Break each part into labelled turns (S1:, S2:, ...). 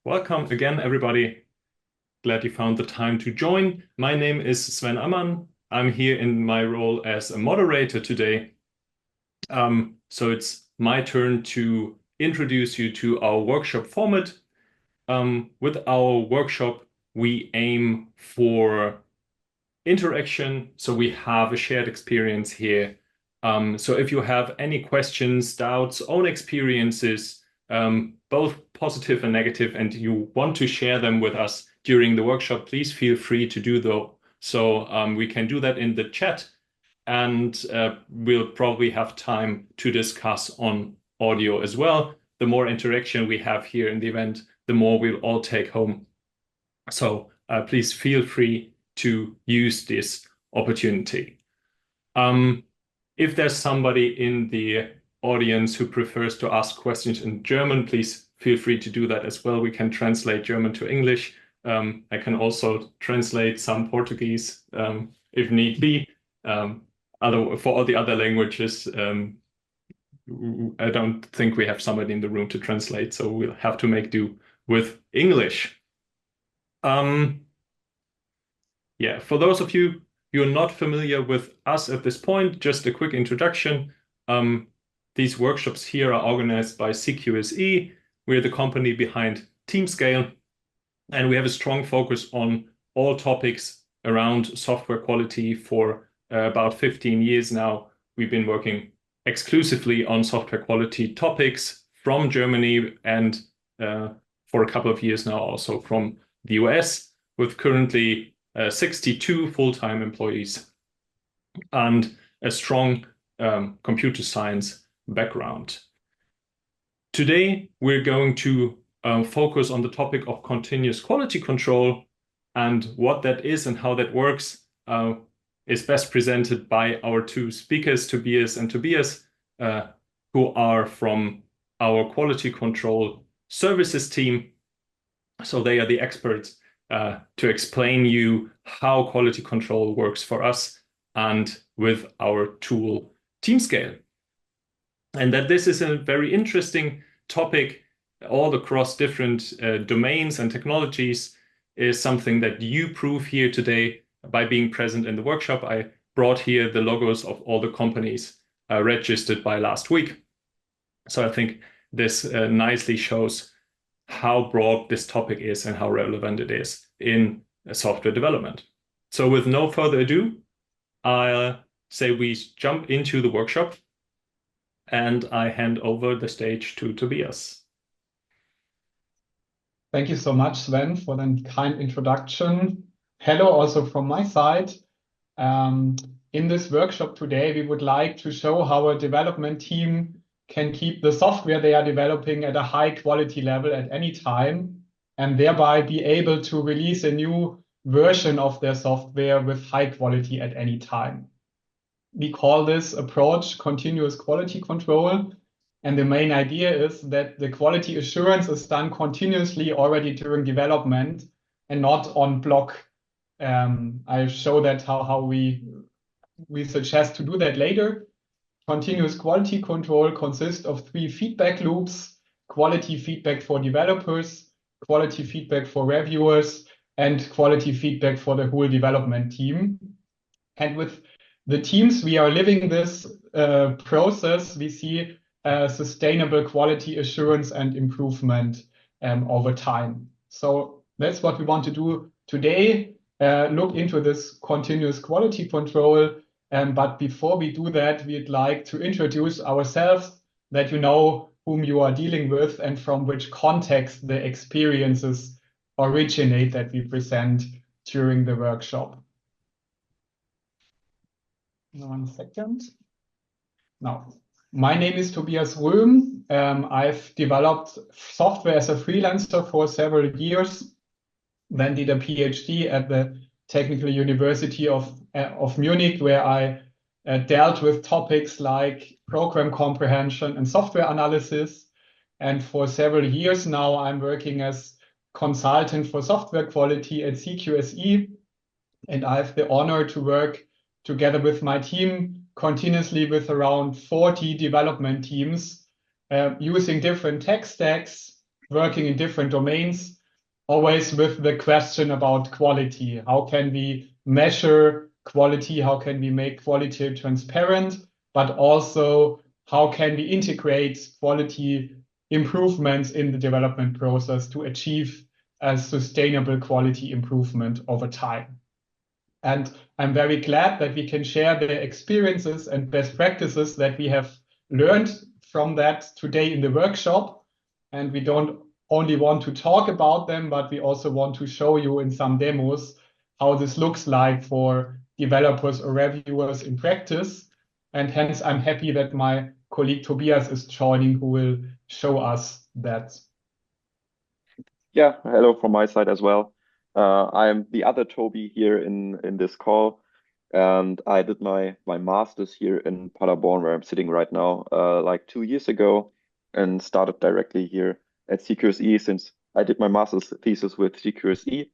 S1: Welcome again, everybody. Glad you found the time to join. My name is Sven Ammann. I'm here in my role as a moderator today. So it's my turn to introduce you to our workshop format. With our workshop, we aim for interaction, so we have a shared experience here. So if you have any questions, doubts, own experiences, both positive and negative, and you want to share them with us during the workshop, please feel free to do so. We can do that in the chat, and we'll probably have time to discuss on audio as well. The more interaction we have here in the event, the more we'll all take home. So please feel free to use this opportunity. If there's somebody in the audience who prefers to ask questions in German, please feel free to do that as well. We can translate German to English. I can also translate some Portuguese if need be. For all the other languages, I don't think we have somebody in the room to translate, so we'll have to make do with English. Yeah, for those of you who are not familiar with us at this point, just a quick introduction. These workshops here are organized by CQSE. We're the company behind TeamScale, and we have a strong focus on all topics around software quality for about 15 years now. We've been working exclusively on software quality topics from Germany and for a couple of years now also from the US, with currently 62 full-time employees and a strong computer science background. Today, we're going to focus on the topic of continuous quality control, and what that is and how that works is best presented by our two speakers, Tobias and Tobias, who are from our quality control services team. So they are the experts to explain you how quality control works for us and with our tool TeamScale. And that this is a very interesting topic all across different domains and technologies is something that you prove here today by being present in the workshop. I brought here the logos of all the companies registered by last week. So I think this nicely shows how broad this topic is and how relevant it is in software development. So with no further ado, I'll say we jump into the workshop, and I hand over the stage to Tobias.
S2: Thank you so much, Sven, for the kind introduction. Hello also from my side. In this workshop today, we would like to show how a development team can keep the software they are developing at a high quality level at any time, and thereby be able to release a new version of their software with high quality at any time. We call this approach continuous quality control. And the main idea is that the quality assurance is done continuously already during development and not on block. I'll show that how we suggest to do that later. Continuous quality control consists of 3 feedback loops: quality feedback for developers, quality feedback for reviewers, and quality feedback for the whole development team. And with the teams we are living this process, we see sustainable quality assurance and improvement over time. So that's what we want to do today, look into this continuous quality control. But before we do that, we'd like to introduce ourselves, that you know whom you are dealing with and from which context the experiences originate that we present during the workshop. 1 second. Now, my name is Tobias Röhm. I've developed software as a freelancer for several years, then did a PhD at the Technical University of Munich, where I dealt with topics like program comprehension and software analysis. And for several years now, I'm working as consultant for software quality at CQSE. And I have the honor to work together with my team continuously with around 40 development teams using different tech stacks working in different domains, always with the question about quality. How can we measure quality? How can we make quality transparent? But also, how can we integrate quality improvements in the development process to achieve a sustainable quality improvement over time? And I'm very glad that we can share the experiences and best practices that we have learned from that today in the workshop. And we don't only want to talk about them, but we also want to show you in some demos how this looks like for developers or reviewers in practice. And hence, I'm happy that my colleague Tobias is joining, who will show us that.
S3: Yeah, hello from my side as well. I'm the other Toby here in this call, and I did my master's here in Paderborn, where I'm sitting right now, like 2 years ago, and started directly here at CQSE since I did my master's thesis with CQSE.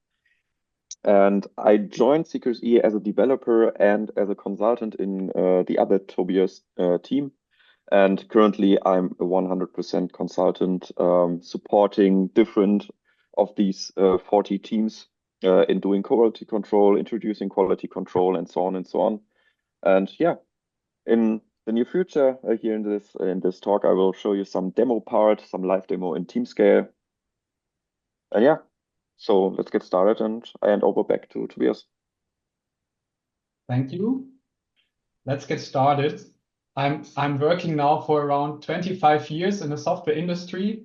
S3: And I joined CQSE as a developer and as a consultant in the other Tobias team. And currently, I'm a 100% consultant supporting different of these 40 teams in doing quality control, introducing quality control, and so on and so on. And yeah, in the near future, here in this talk, I will show you some demo part, some live demo in team scale. And yeah, so let's get started, and I hand over back to Tobias.
S2: Thank you. Let's get started. I'm working now for around 25 years in the software industry,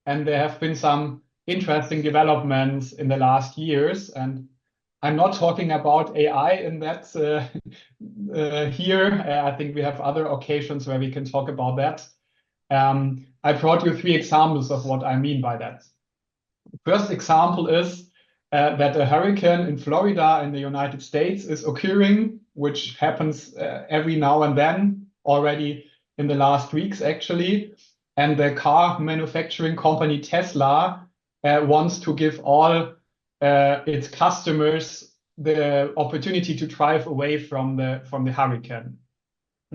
S2: and there have been some interesting developments in the last years. And I'm not talking about AI in that here. I think we have other occasions where we can talk about that. I brought you 3 examples of what I mean by that. First example is that a hurricane in Florida in the United States is occurring, which happens every now and then, already in the last weeks, actually. And the car manufacturing company Tesla wants to give all its customers the opportunity to drive away from the hurricane.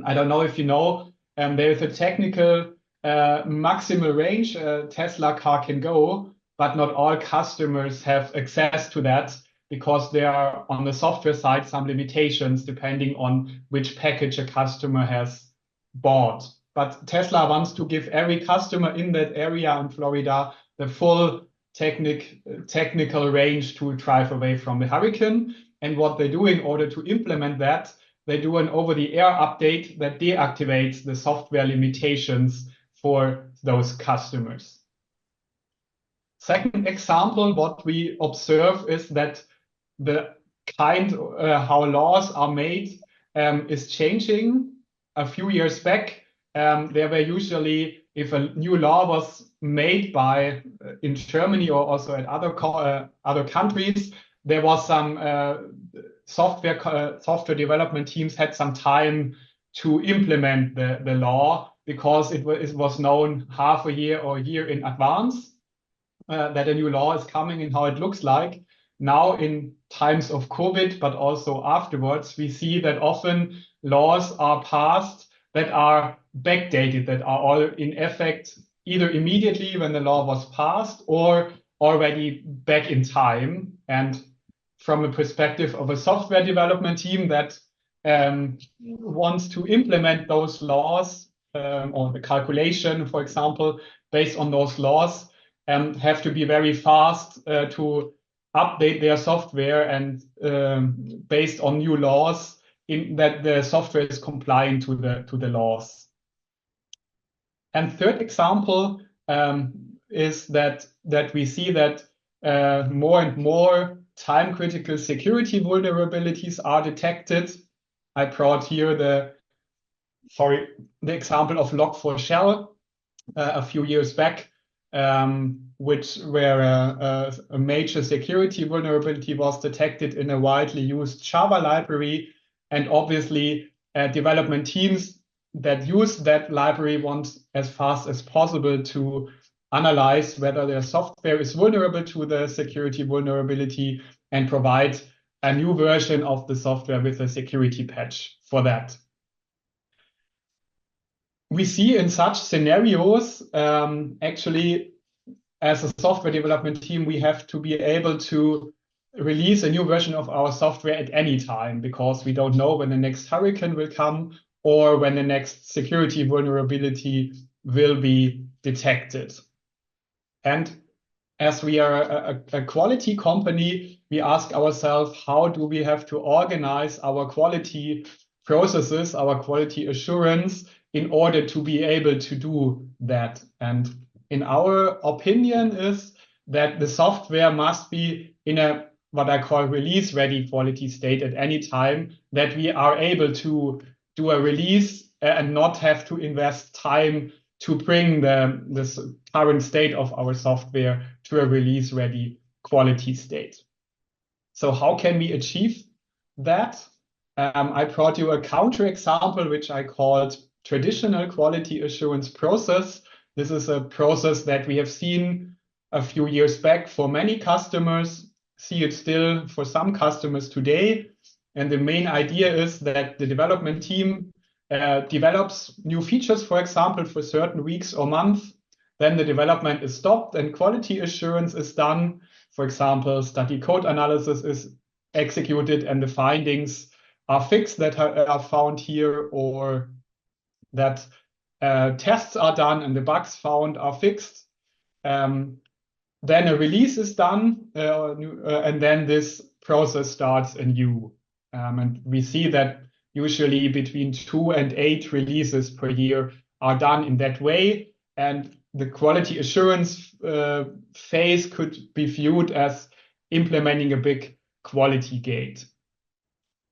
S2: I don't know if you know, there is a technical maximal range a Tesla car can go, but not all customers have access to that because there are on the software side some limitations depending on which package a customer has bought. But Tesla wants to give every customer in that area in Florida the full technical range to drive away from the hurricane. And what they do in order to implement that, they do an over-the-air update that deactivates the software limitations for those customers. Second example, what we observe is that the kind how laws are made is changing. A few years back, there were usually, if a new law was made by in Germany or also at other countries, there was some software development teams had some time to implement the law because it was known half a year or a year in advance that a new law is coming and how it looks like. Now in times of COVID, but also afterwards, we see that often laws are passed that are backdated, that are all in effect either immediately when the law was passed or already back in time. And from a perspective of a software development team that wants to implement those laws or the calculation, for example, based on those laws, have to be very fast to update their software and based on new laws in that the software is compliant to the laws. And third example is that we see that more and more time-critical security vulnerabilities are detected. I brought here the example of Log4Shell a few years back, where a major security vulnerability was detected in a widely used Java library. And obviously, development teams that use that library want as fast as possible to analyze whether their software is vulnerable to the security vulnerability and provide a new version of the software with a security patch for that. We see in such scenarios actually as a software development team, we have to be able to release a new version of our software at any time, because we don't know when the next hurricane will come or when the next security vulnerability will be detected. And as we are a quality company, we ask ourselves, how do we have to organize our quality processes, our quality assurance, in order to be able to do that? And in our opinion is that the software must be in a what I call release-ready quality state at any time, that we are able to do a release and not have to invest time to bring this current state of our software to a release-ready quality state. So how can we achieve that? I brought you a counterexample, which I called traditional quality assurance process. This is a process that we have seen a few years back for many customers, see it still for some customers today. And the main idea is that the development team develops new features, for example, for certain weeks or months. Then the development is stopped and quality assurance is done. For example, static code analysis is executed and the findings are fixed that are found here, or that tests are done and the bugs found are fixed. Then a release is done, and then this process starts anew. And we see that usually between 2 and 8 releases per year are done in that way. And the quality assurance phase could be viewed as implementing a big quality gate.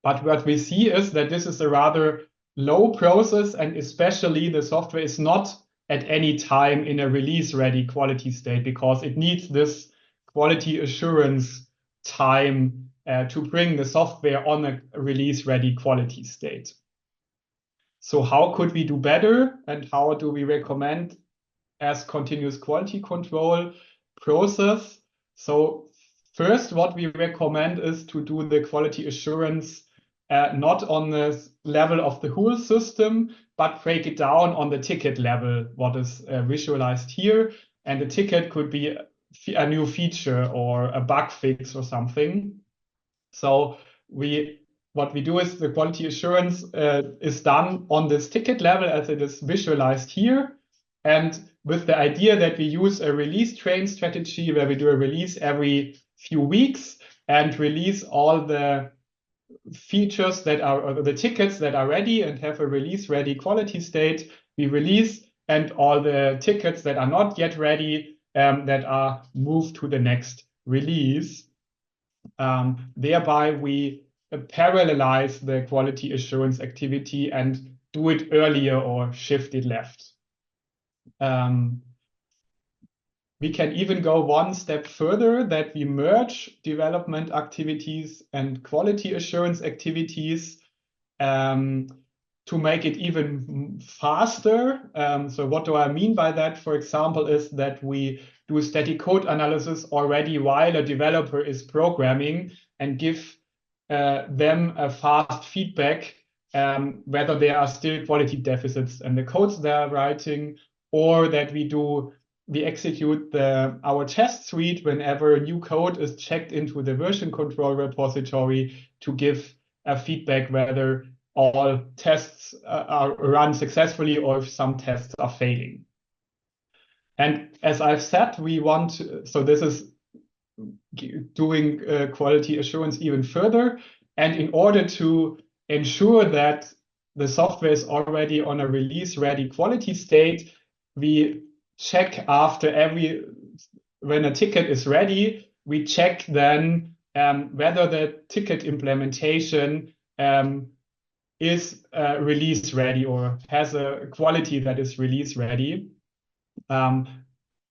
S2: But what we see is that this is a rather low process, and especially the software is not at any time in a release-ready quality state, because it needs this quality assurance time to bring the software on a release-ready quality state. So how could we do better, and how do we recommend as continuous quality control process? So first, what we recommend is to do the quality assurance not on the level of the whole system, but break it down on the ticket level, what is visualized here. And the ticket could be a new feature or a bug fix or something. So what we do is the quality assurance is done on this ticket level as it is visualized here. And with the idea that we use a release train strategy where we do a release every few weeks and release all the features that are, or the tickets that are ready and have a release ready quality state, we release, and all the tickets that are not yet ready that are moved to the next release. Thereby we parallelize the quality assurance activity and do it earlier or shift it left. We can even go one step further, that we merge development activities and quality assurance activities to make it even faster. So what do I mean by that? For example, is that we do static code analysis already while a developer is programming and give them a fast feedback whether there are still quality deficits in the codes they're writing, or that we execute our test suite whenever new code is checked into the version control repository to give a feedback whether all tests are run successfully or if some tests are failing. And as I've said, so this is doing quality assurance even further. And in order to ensure that the software is already on a release-ready quality state, we check when a ticket is ready, we check then whether the ticket implementation is release ready or has a quality that is release ready. And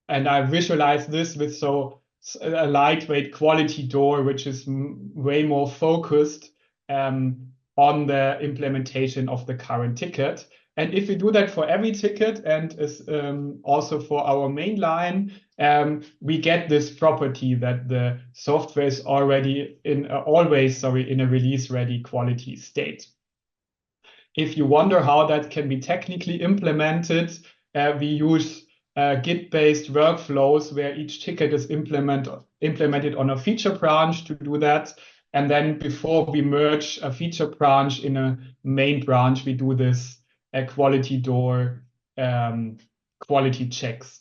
S2: I visualize this with a lightweight quality door, which is way more focused on the implementation of the current ticket. And if we do that for every ticket and also for our main line, we get this property that the software is already always in a release-ready quality state. If you wonder how that can be technically implemented, we use Git-based workflows where each ticket is implemented on a feature branch to do that. And then before we merge a feature branch in a main branch, we do this quality door quality checks.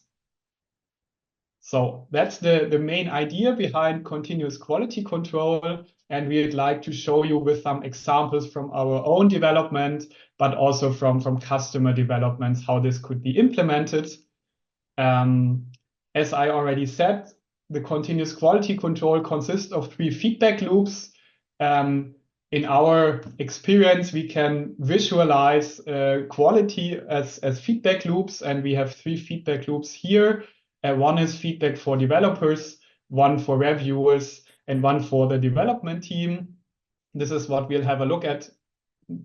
S2: So that's the main idea behind continuous quality control. And we'd like to show you with some examples from our own development, but also from customer developments, how this could be implemented. As I already said, the continuous quality control consists of 3 feedback loops. In our experience, we can visualize quality as feedback loops, and we have 3 feedback loops here. One is feedback for developers, one for reviewers, and one for the development team. This is what we'll have a look at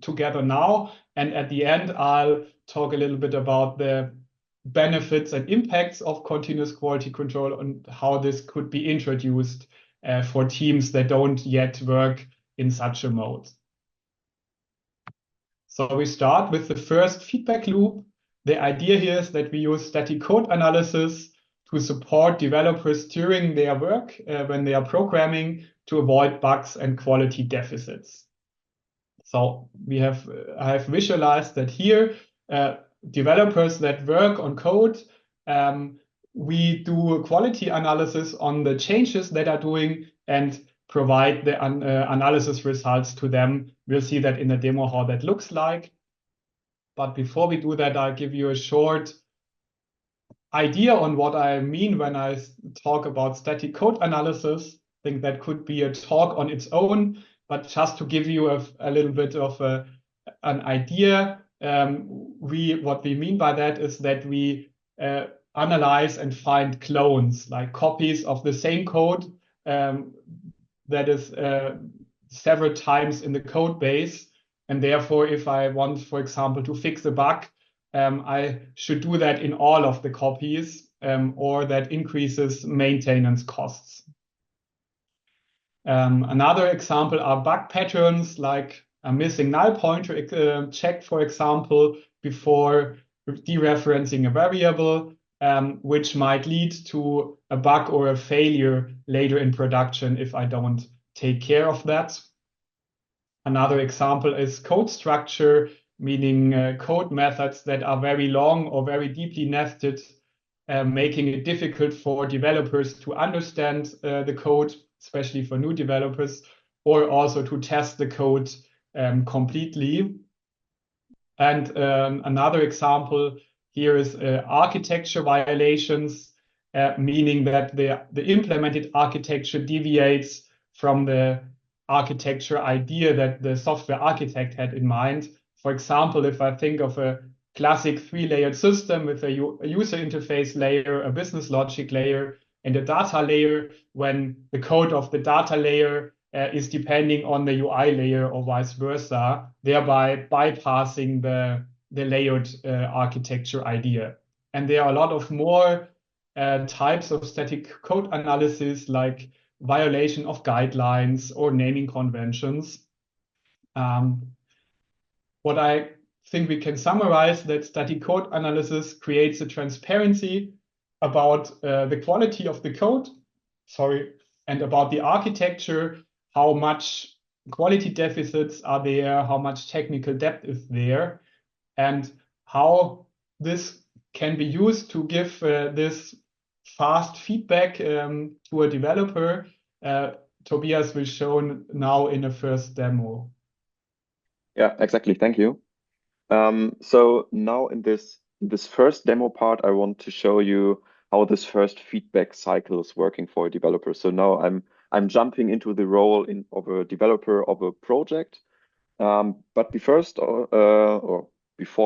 S2: together now. And at the end, I'll talk a little bit about the benefits and impacts of continuous quality control and how this could be introduced for teams that don't yet work in such a mode. So we start with the first feedback loop. The idea here is that we use static code analysis to support developers during their work when they are programming to avoid bugs and quality deficits. So I have visualized that here, developers that work on code, we do a quality analysis on the changes that are doing and provide the analysis results to them. We'll see that in the demo how that looks like. But before we do that, I'll give you a short idea on what I mean when I talk about static code analysis. I think that could be a talk on its own, but just to give you a little bit of an idea, what we mean by that is that we analyze and find clones, like copies of the same code that is several times in the code base. And therefore, if I want, for example, to fix a bug, I should do that in all of the copies, or that increases maintenance costs. Another example are bug patterns, like a missing null pointer check, for example, before dereferencing a variable, which might lead to a bug or a failure later in production if I don't take care of that. Another example is code structure, meaning code methods that are very long or very deeply nested, making it difficult for developers to understand the code, especially for new developers, or also to test the code completely. And another example here is architecture violations, meaning that the implemented architecture deviates from the architecture idea that the software architect had in mind. For example, if I think of a classic 3-layered system with a user interface layer, a business logic layer, and a data layer, when the code of the data layer is depending on the UI layer or vice versa, thereby bypassing the layered architecture idea. And there are a lot of more types of static code analysis, like violation of guidelines or naming conventions. What I think we can summarize that static code analysis creates a transparency about the quality of the code, and about the architecture, how much quality deficits are there, how much technical depth is there, and how this can be used to give this fast feedback to a developer. Tobias will show now in a first demo.
S3: Yeah, exactly. Thank you. So now in this first demo part, I want to show you how this first feedback cycle is working for a developer. So now I'm jumping into the role of a developer of a project. But before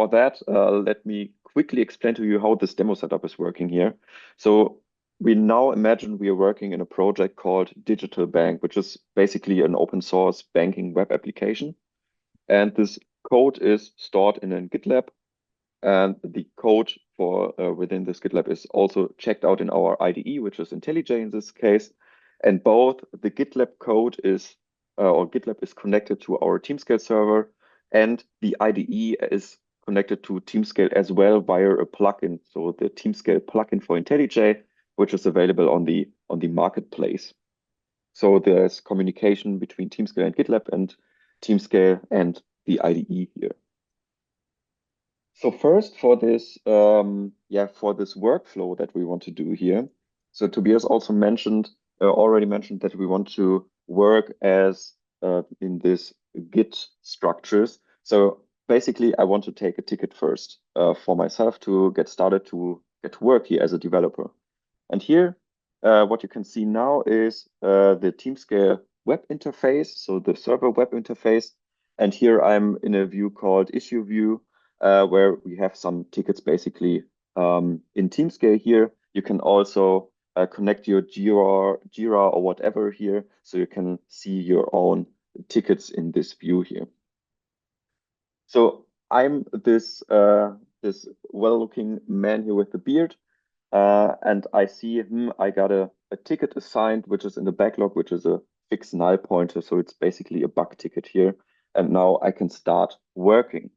S3: that, let me quickly explain to you how this demo setup is working here. So we now imagine we are working in a project called Digital Bank, which is basically an open source banking web application. And this code is stored in a GitLab. And the code for within this GitLab is also checked out in our IDE, which is IntelliJ in this case. And both the GitLab code or GitLab is connected to our TeamScale server, and the IDE is connected to Teamscale as well via a plugin. So the Teamscale plugin for IntelliJ, which is available on the marketplace. So there's communication between Teamscale and GitLab and Teamscale and the IDE here. So first for this, for this workflow that we want to do here. So Tobias also already mentioned that we want to work as in this Git structures. So basically, I want to take a ticket first for myself to get started to get work here as a developer. And here, what you can see now is the Teamscale web interface, so the server web interface. And here I'm in a view called issue view, where we have some tickets basically in Teamscale here. You can also connect your Jira or whatever here, so you can see your own tickets in this view here. So I'm this well-looking man here with the beard, and I see I got a ticket assigned, which is in the backlog, which is a fixed null pointer. So it's basically a bug ticket here, and now I can start working.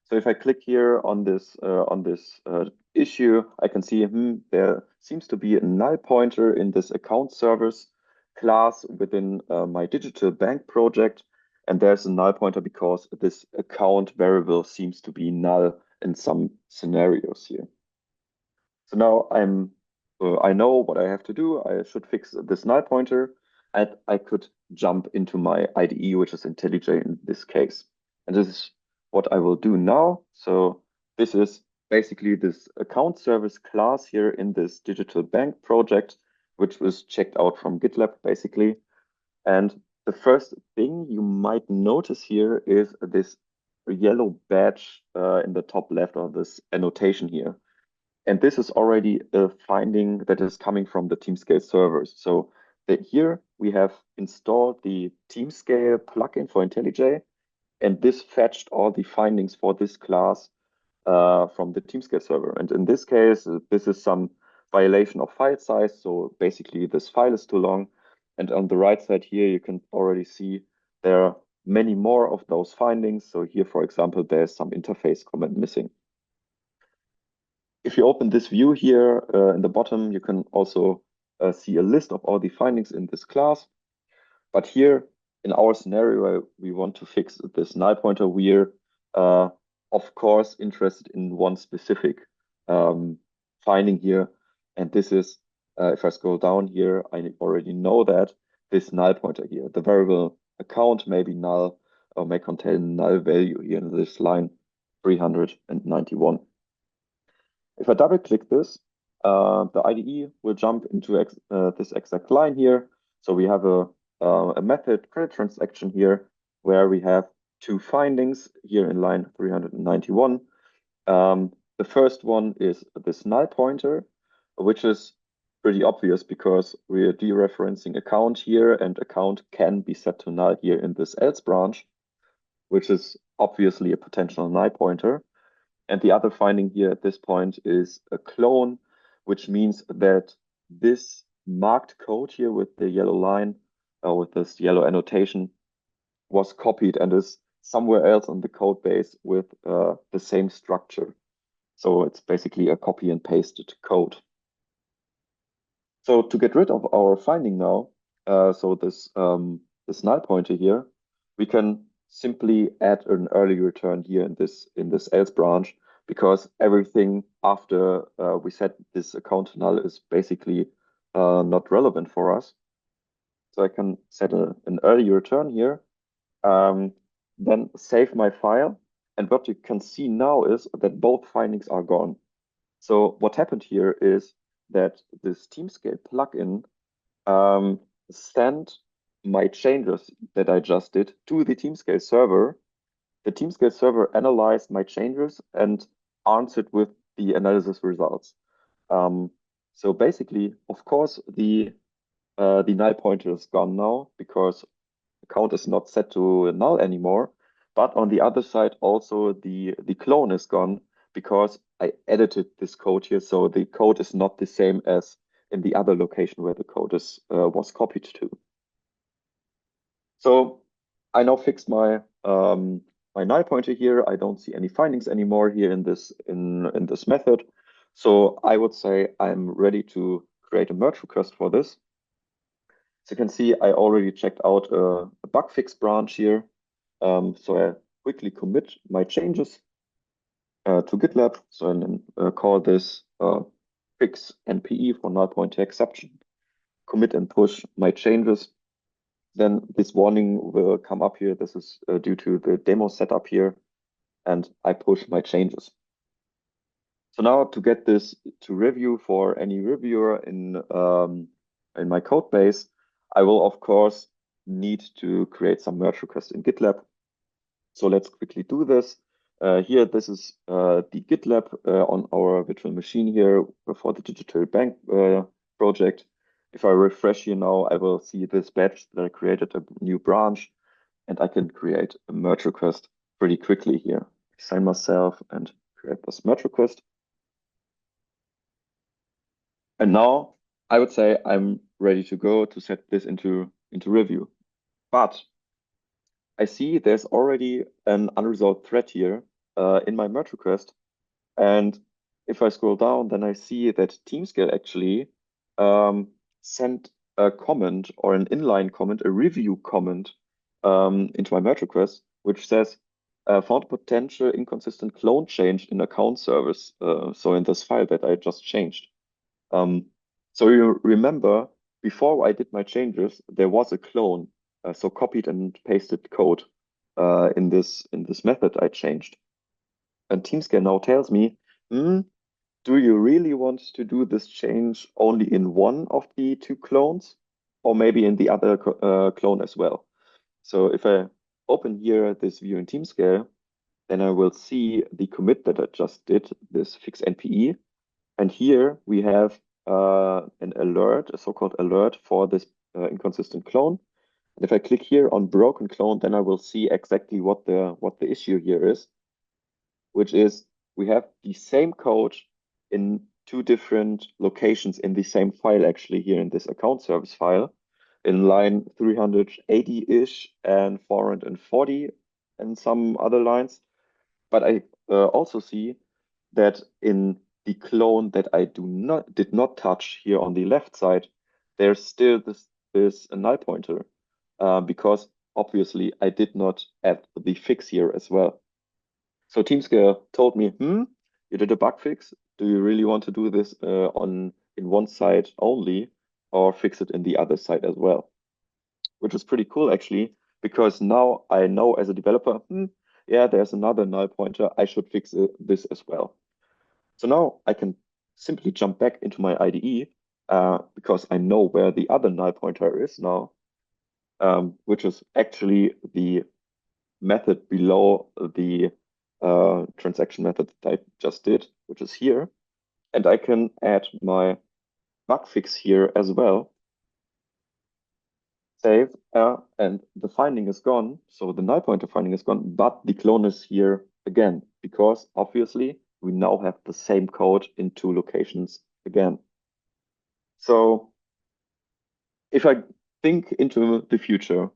S3: So if I click here on this issue, I can see there seems to be a null pointer in this account servers class within my digital bank project. And there's a null pointer because this account variable seems to be null in some scenarios here. So now I know what I have to do. I should fix this null pointer, and I could jump into my IDE, which is IntelliJ in this case. And this is what I will do now. So this is basically this account service class here in this digital bank project, which was checked out from GitLab basically. And the first thing you might notice here is this yellow badge in the top left of this annotation here. And this is already a finding that is coming from the Teamscale servers. So here we have installed the Teamscale plugin for IntelliJ, and this fetched all the findings for this class from the Teamscale server. And in this case, this is some violation of file size. So basically this file is too long. And on the right side here, you can already see there are many more of those findings. So here, for example, there's some interface comment missing. If you open this view here in the bottom, you can also see a list of all the findings in this class. But here in our scenario, we want to fix this null pointer. We're of course interested in one specific finding here. And this is, if I scroll down here, I already know that this null pointer here, the variable account may be null or may contain null value here in this line 391. If I double click this, the IDE will jump into this exact line here. So we have a method credit transaction here where we have two findings here in line 391. The first one is this null pointer, which is pretty obvious because we are dereferencing account here, and account can be set to null here in this else branch, which is obviously a potential null pointer. And the other finding here at this point is a clone, which means that this marked code here with the yellow line, with this yellow annotation, was copied and is somewhere else on the code base with the same structure. So it's basically a copy and pasted code. So to get rid of our finding now, so this null pointer here, we can simply add an early return here in this else branch, because everything after we set this account null is basically not relevant for us. So I can set an early return here, then save my file. And what you can see now is that both findings are gone. So what happened here is that this Teamscale plugin sent my changes that I just did to the Teamscale server. The Teamscale server analyzed my changes and answered with the analysis results. So basically, of course, the null pointer is gone now because the count is not set to null anymore. But on the other side, also the clone is gone because I edited this code here. So the code is not the same as in the other location where the code was copied to. So I now fixed my my null pointer here. I don't see any findings anymore here in this method. So I would say I'm ready to create a merge request for this. So you can see I already checked out a bug fix branch here. So I quickly commit my changes to GitLab. So and then call this fix NPE for null pointer exception. Commit and push my changes. Then this warning will come up here. This is due to the demo setup here. And I push my changes. So now to get this to review for any reviewer in my code base, I will of course need to create some merge requests in GitLab. So let's quickly do this. Here, this is the GitLab on our virtual machine here for the digital bank project. If I refresh here now, I will see this badge that I created a new branch, and I can create a merge request pretty quickly here. Sign myself and create this merge request. And now I would say I'm ready to go to set this into review. But I see there's already an unresolved thread here in my merge request. And if I scroll down, then I see that TeamScale actually sent a comment or an inline comment, a review comment into my merge request, which says, found potential inconsistent clone change in account service. So in this file that I just changed. So you remember, before I did my changes, there was a clone, so copied and pasted code in this method I changed. And TeamScan now tells me, do you really want to do this change only in one of the two clones, or maybe in the other clone as well? So if I open here this view in TeamScale, then I will see the commit that I just did, this fix NPE. And here we have an alert, a so-called alert for this inconsistent clone. And if I click here on broken clone, then I will see exactly what the issue here is, which is we have the same code in two different locations in the same file, actually here in this account service file, in line 380-ish and 440 and some other lines. But I also see that in the clone that I did not touch here on the left side, there's still this null pointer because obviously I did not add the fix here as well. So TeamScale told me, you did a bug fix. Do you really want to do this in one side only, or fix it in the other side as well? Which is pretty cool actually, because now I know as a developer, yeah, there's another null pointer. I should fix this as well. So now I can simply jump back into my IDE because I know where the other null pointer is now, which is actually the method below the transaction method that I just did, which is here. And I can add my bug fix here as well. Save, and the finding is gone. So the null pointer finding is gone, but the clone is here again, because obviously we now have the same code in two locations again. So if I think into the future,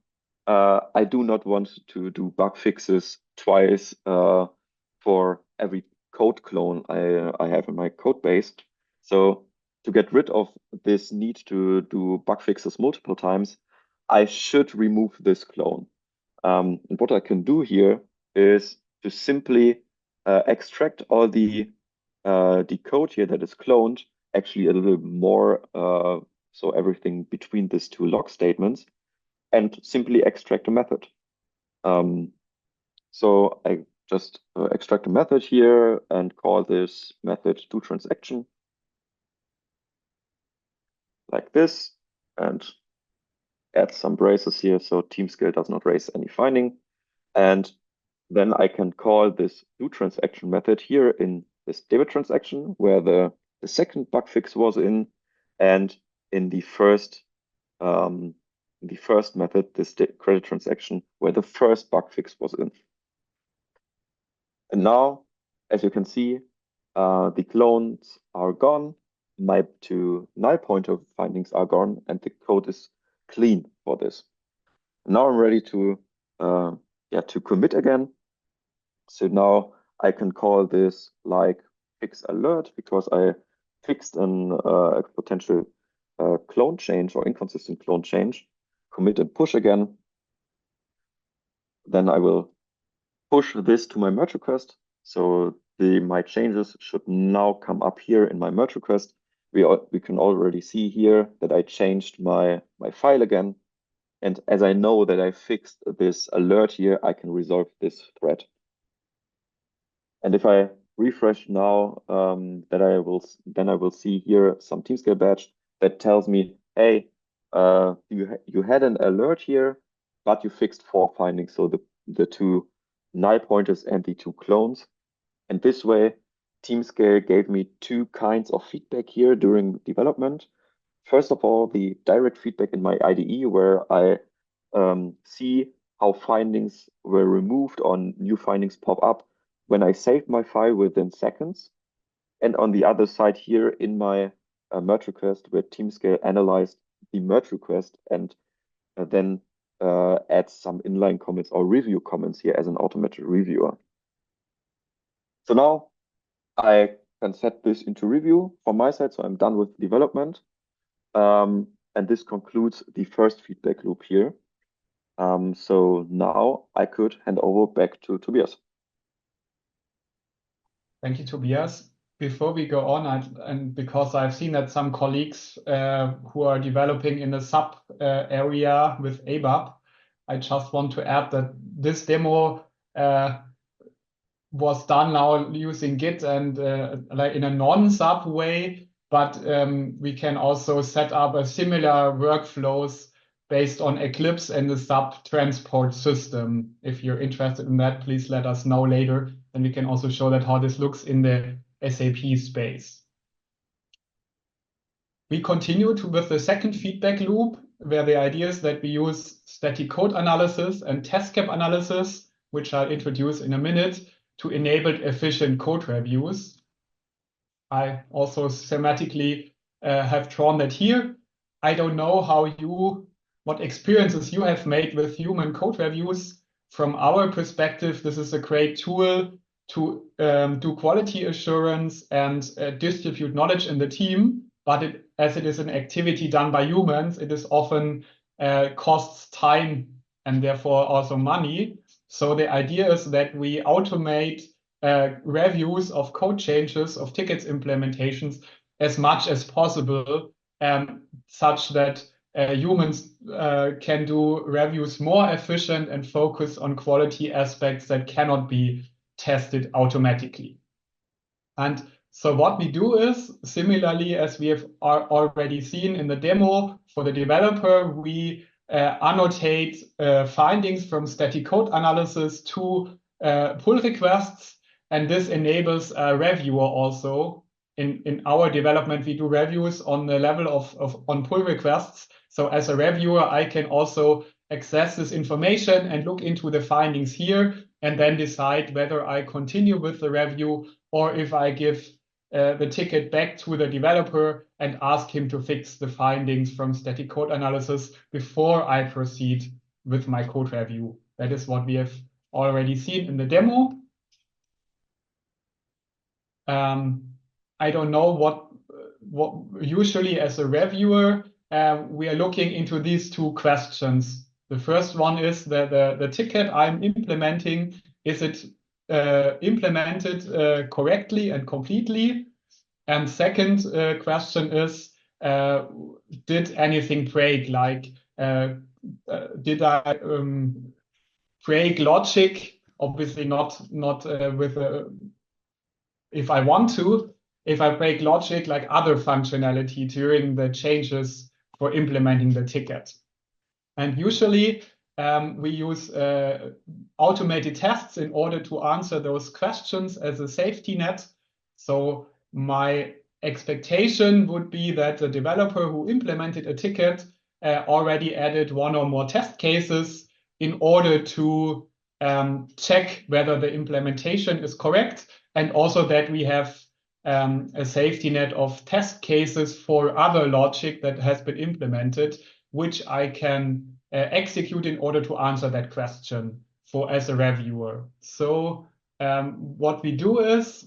S3: I do not want to do bug fixes twice for every code clone I have in my code base. So to get rid of this need to do bug fixes multiple times, I should remove this clone. And what I can do here is to simply extract all the code here that is cloned, actually a little more, so everything between these two log statements, and simply extract a method. So I just extract a method here and call this method doTransaction like this, and add some braces here so TeamScale does not raise any finding. And then I can call this doTransaction method here in this debit transaction where the second bug fix was in, and in the first method, this credit transaction where the first bug fix was in. And now, as you can see, the clones are gone, my two null pointer findings are gone, and the code is clean for this. Now I'm ready to commit again. So now I can call this like fix alert because I fixed a potential clone change or inconsistent clone change, commit and push again. Then I will push this to my merge request. So my changes should now come up here in my merge request. We can already see here that I changed my file again. And as I know that I fixed this alert here, I can resolve this thread. And if I refresh now, then I will see here some TeamScale badge that tells me, hey, you had an alert here, but you fixed 4 findings, so the 2 null pointers and the 2 clones. And this way, TeamScale gave me 2 kinds of feedback here during development. First of all, the direct feedback in my IDE, where I see how findings were removed or new findings pop up when I saved my file within seconds. And on the other side here in my merge request, where TeamScale analyzed the merge request and then adds some inline comments or review comments here as an automated reviewer. So now I can set this into review from my side. So I'm done with development. And this concludes the first feedback loop here. So now I could hand over back to Tobias.
S2: Thank you, Tobias. Before we go on, and because I've seen that some colleagues who are developing in the sub area with ABAP, I just want to add that this demo was done now using Git and like in a non-sub way, but we can also set up a similar workflows based on Eclipse and the sub transport system. If you're interested in that, please let us know later. Then we can also show that how this looks in the SAP space. We continue with the second feedback loop, where the idea is that we use static code analysis and test cap analysis, which I'll introduce in a minute, to enable efficient code reviews. I also schematically have drawn that here. I don't know what experiences you have made with human code reviews. From our perspective, this is a great tool to do quality assurance and distribute knowledge in the team. But as it is an activity done by humans, it is often costs time and therefore also money. So the idea is that we automate reviews of code changes, of tickets implementations as much as possible, such that humans can do reviews more efficient and focus on quality aspects that cannot be tested automatically. And so what we do is, similarly as we have already seen in the demo for the developer, we annotate findings from static code analysis to pull requests, and this enables a reviewer also. In our development, we do reviews on the level on pull requests. So as a reviewer, I can also access this information and look into the findings here, and then decide whether I continue with the review or if I give the ticket back to the developer and ask him to fix the findings from static code analysis before I proceed with my code review. That is what we have already seen in the demo. I don't know what usually as a reviewer, we are looking into these 2 questions. The first one is the ticket I'm implementing, is it implemented correctly and completely? And second question is, did anything break? Like, did I break logic? Obviously not with if I want to. If I break logic like other functionality during the changes for implementing the ticket. And usually we use automated tests in order to answer those questions as a safety net. So my expectation would be that the developer who implemented a ticket already added 1 or more test cases in order to check whether the implementation is correct, and also that we have a safety net of test cases for other logic that has been implemented, which I can execute in order to answer that question as a reviewer. So what we do is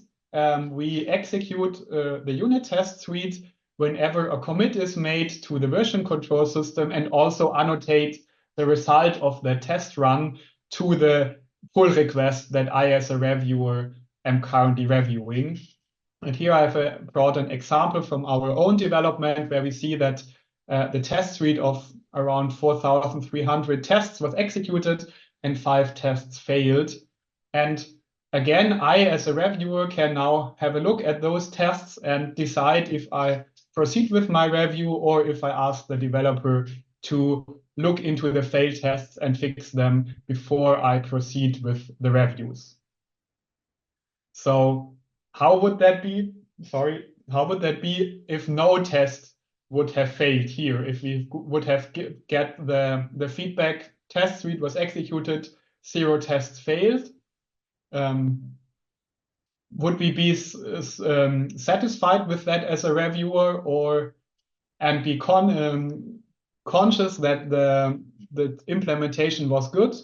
S2: we execute the unit test suite whenever a commit is made to the version control system, and also annotate the result of the test run to the pull request that I, as a reviewer, am currently reviewing. And here I've brought an example from our own development where we see that the test suite of around 4,300 tests was executed and 5 tests failed. And again, I, as a reviewer, can now have a look at those tests and decide if I proceed with my review or if I ask the developer to look into the failed tests and fix them before I proceed with the reviews. So how would that be? How would that be if no test would have failed here? If we would have get the feedback test suite was executed, 0 tests failed. Would we be satisfied with that as a reviewer, and be conscious that the implementation was good?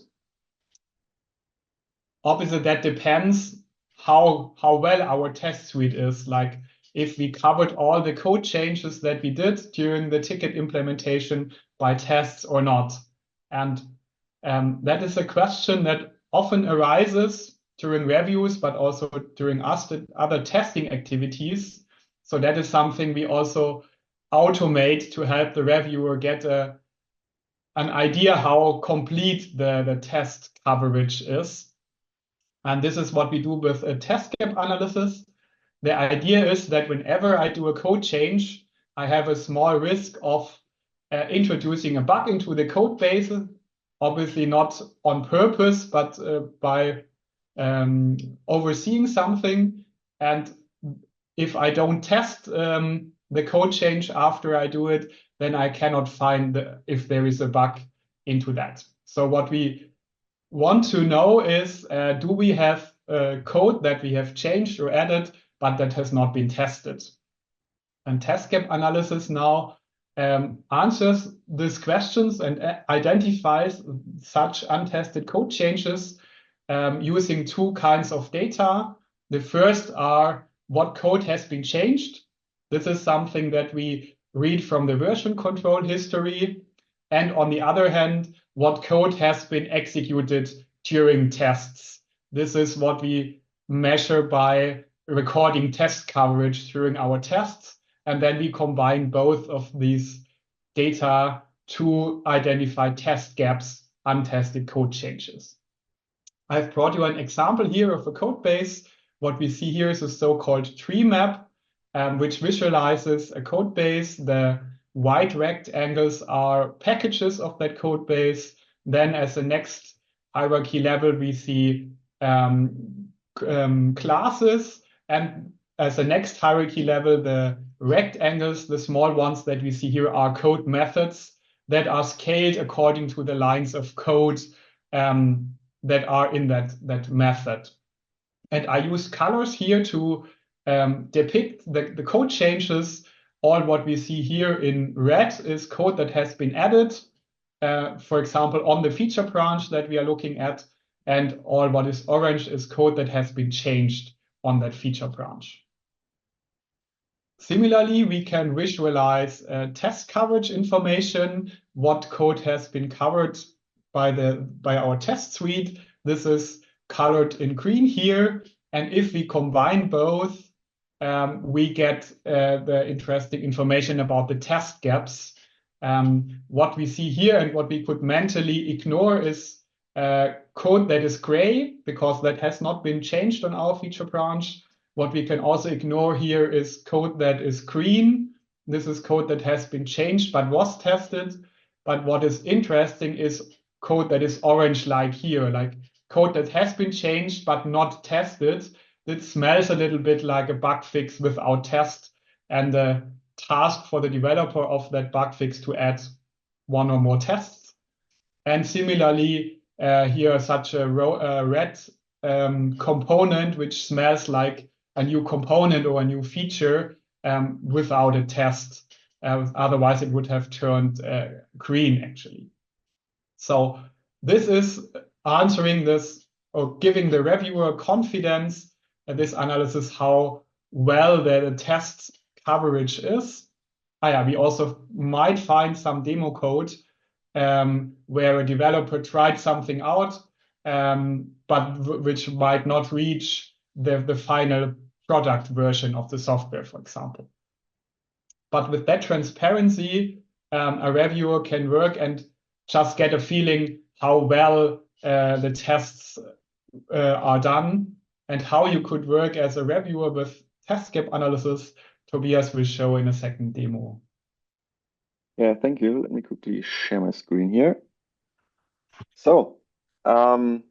S2: Obviously, that depends how well our test suite is. Like, if we covered all the code changes that we did during the ticket implementation by tests or not. And that is a question that often arises during reviews, but also during other testing activities. So that is something we also automate to help the reviewer get an idea how complete the test coverage is. And this is what we do with a test gap analysis. The idea is that whenever I do a code change, I have a small risk of introducing a bug into the code base, obviously not on purpose, but by overseeing something. And if I don't test the code change after I do it, then I cannot find if there is a bug into that. So what we want to know is, do we have code that we have changed or added, but that has not been tested? And test gap analysis now answers these questions and identifies such untested code changes using 2 kinds of data. The first are what code has been changed. This is something that we read from the version control history. And on the other hand, what code has been executed during tests. This is what we measure by recording test coverage during our tests. And then we combine both of these data to identify test gaps, untested code changes. I've brought you an example here of a code base. What we see here is a so-called tree map, which visualizes a code base. The white rectangles are packages of that code base. Then as the next hierarchy level, we see classes. And as the next hierarchy level, the rectangles, the small ones that we see here, are code methods that are scaled according to the lines of code that are in that method. And I use colors here to depict the code changes. All what we see here in red is code that has been added, for example, on the feature branch that we are looking at. And all what is orange is code that has been changed on that feature branch. Similarly, we can visualize test coverage information, what code has been covered by our test suite. This is colored in green here. And if we combine both, we get the interesting information about the test gaps. What we see here and what we could mentally ignore is code that is gray, because that has not been changed on our feature branch. What we can also ignore here is code that is green. This is code that has been changed but was tested. But what is interesting is code that is orange, like here, like code that has been changed but not tested. It smells a little bit like a bug fix without test, and the task for the developer of that bug fix to add 1 or more tests. And similarly, here such a red component which smells like a new component or a new feature without a test. Otherwise, it would have turned green, actually. So this is answering this or giving the reviewer confidence in this analysis how well the test coverage is. Yeah, we also might find some demo code where a developer tried something out, but which might not reach the final product version of the software, for example. But with that transparency, a reviewer can work and just get a feeling how well the tests are done and how you could work as a reviewer with test gap analysis. Tobias will show in a second demo.
S3: Yeah, thank you. Let me quickly share my screen here. So, now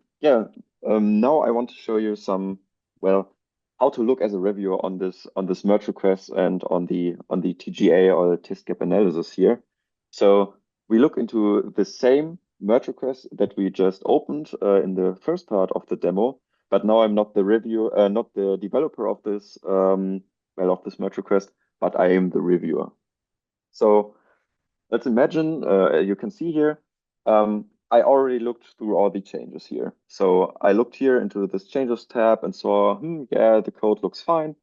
S3: I want to show you some, well, how to look as a reviewer on this merge request and on the TGA or the test gap analysis here. So we look into the same merge request that we just opened in the first part of the demo, but now I'm not the reviewer, not the developer of this of this merge request, but I am the reviewer. So let's imagine, you can see here, I already looked through all the changes here. So I looked here into this changes tab and saw, yeah, the code looks fine.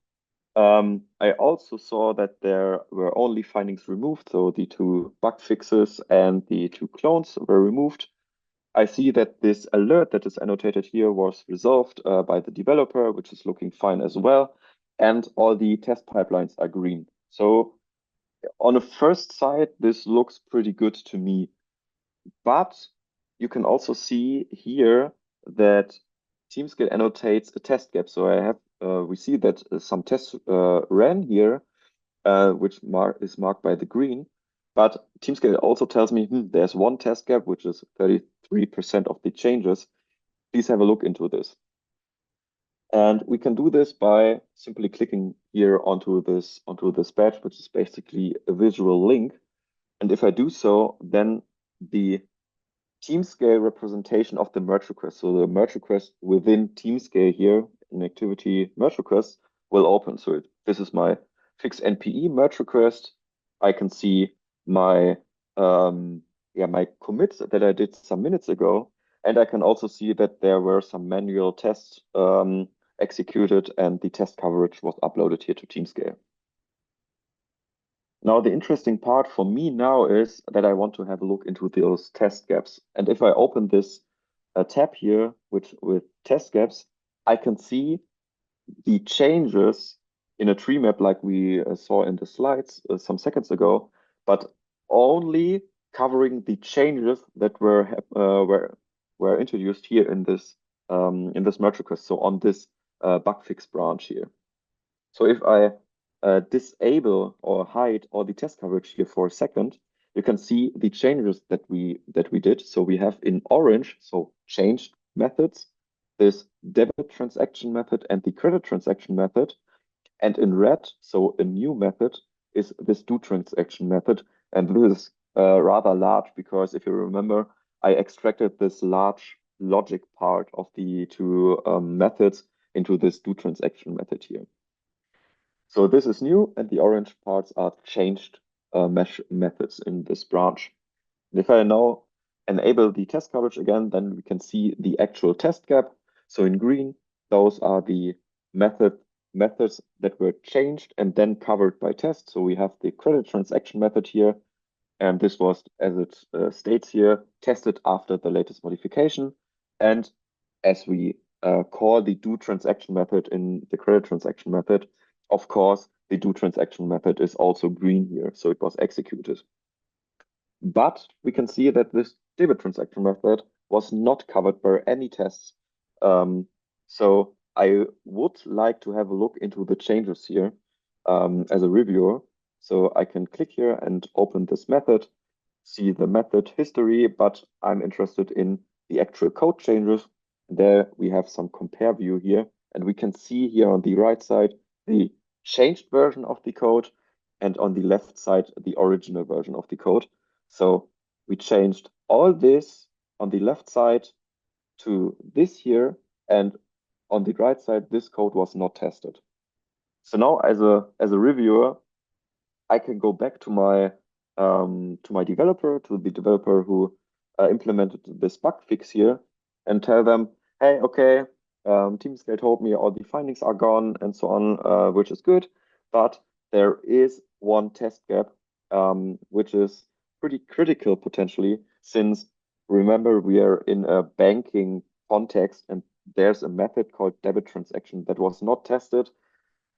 S3: I also saw that there were only findings removed, so the 2 bug fixes and the 2 clones were removed. I see that this alert that is annotated here was resolved by the developer, which is looking fine as well. And all the test pipelines are green. So on a first sight, this looks pretty good to me. But you can also see here that TeamScale annotates a test gap. So we see that some tests ran here, which is marked by the green. But TeamScale also tells me there's one test gap, which is 33% of the changes. Please have a look into this. And we can do this by simply clicking here onto this badge, which is basically a visual link. And if I do so, then the TeamScale representation of the merge request, so the merge request within TeamScale here in activity merge request will open. So this is my fixed NPE merge request. I can see my my commits that I did some minutes ago, and I can also see that there were some manual tests executed, and the test coverage was uploaded here to TeamScale. Now, the interesting part for me now is that I want to have a look into those test gaps. And if I open this tab here with test gaps, I can see the changes in a tree map like we saw in the slides some seconds ago, but only covering the changes that were introduced here in this merge request. So on this bug fix branch here. So if I disable or hide all the test coverage here for a second, you can see the changes that we did. So we have in orange, so changed methods, this debit transaction method and the credit transaction method. And in red, so a new method, is this do transaction method. And this is rather large because if you remember, I extracted this large logic part of the 2 methods into this do transaction method here. So this is new, and the orange parts are changed mesh methods in this branch. And if I now enable the test coverage again, then we can see the actual test gap. So in green, those are the methods that were changed and then covered by test. So we have the credit transaction method here, and this was, as it states here, tested after the latest modification. And as we call the do transaction method in the credit transaction method, of course, the do transaction method is also green here, so it was executed. But we can see that this debit transaction method was not covered by any tests. So I would like to have a look into the changes here as a reviewer. So I can click here and open this method, see the method history, but I'm interested in the actual code changes. There we have some compare view here, and we can see here on the right side the changed version of the code, and on the left side the original version of the code. So we changed all this on the left side to this here, and on the right side this code was not tested. So now as a reviewer, I can go back to my developer, to the developer who implemented this bug fix here, and tell them, hey, okay, team scale told me all the findings are gone and so on, which is good, but there is one test gap, which is pretty critical potentially, since remember we are in a banking context and there's a method called debit transaction that was not tested.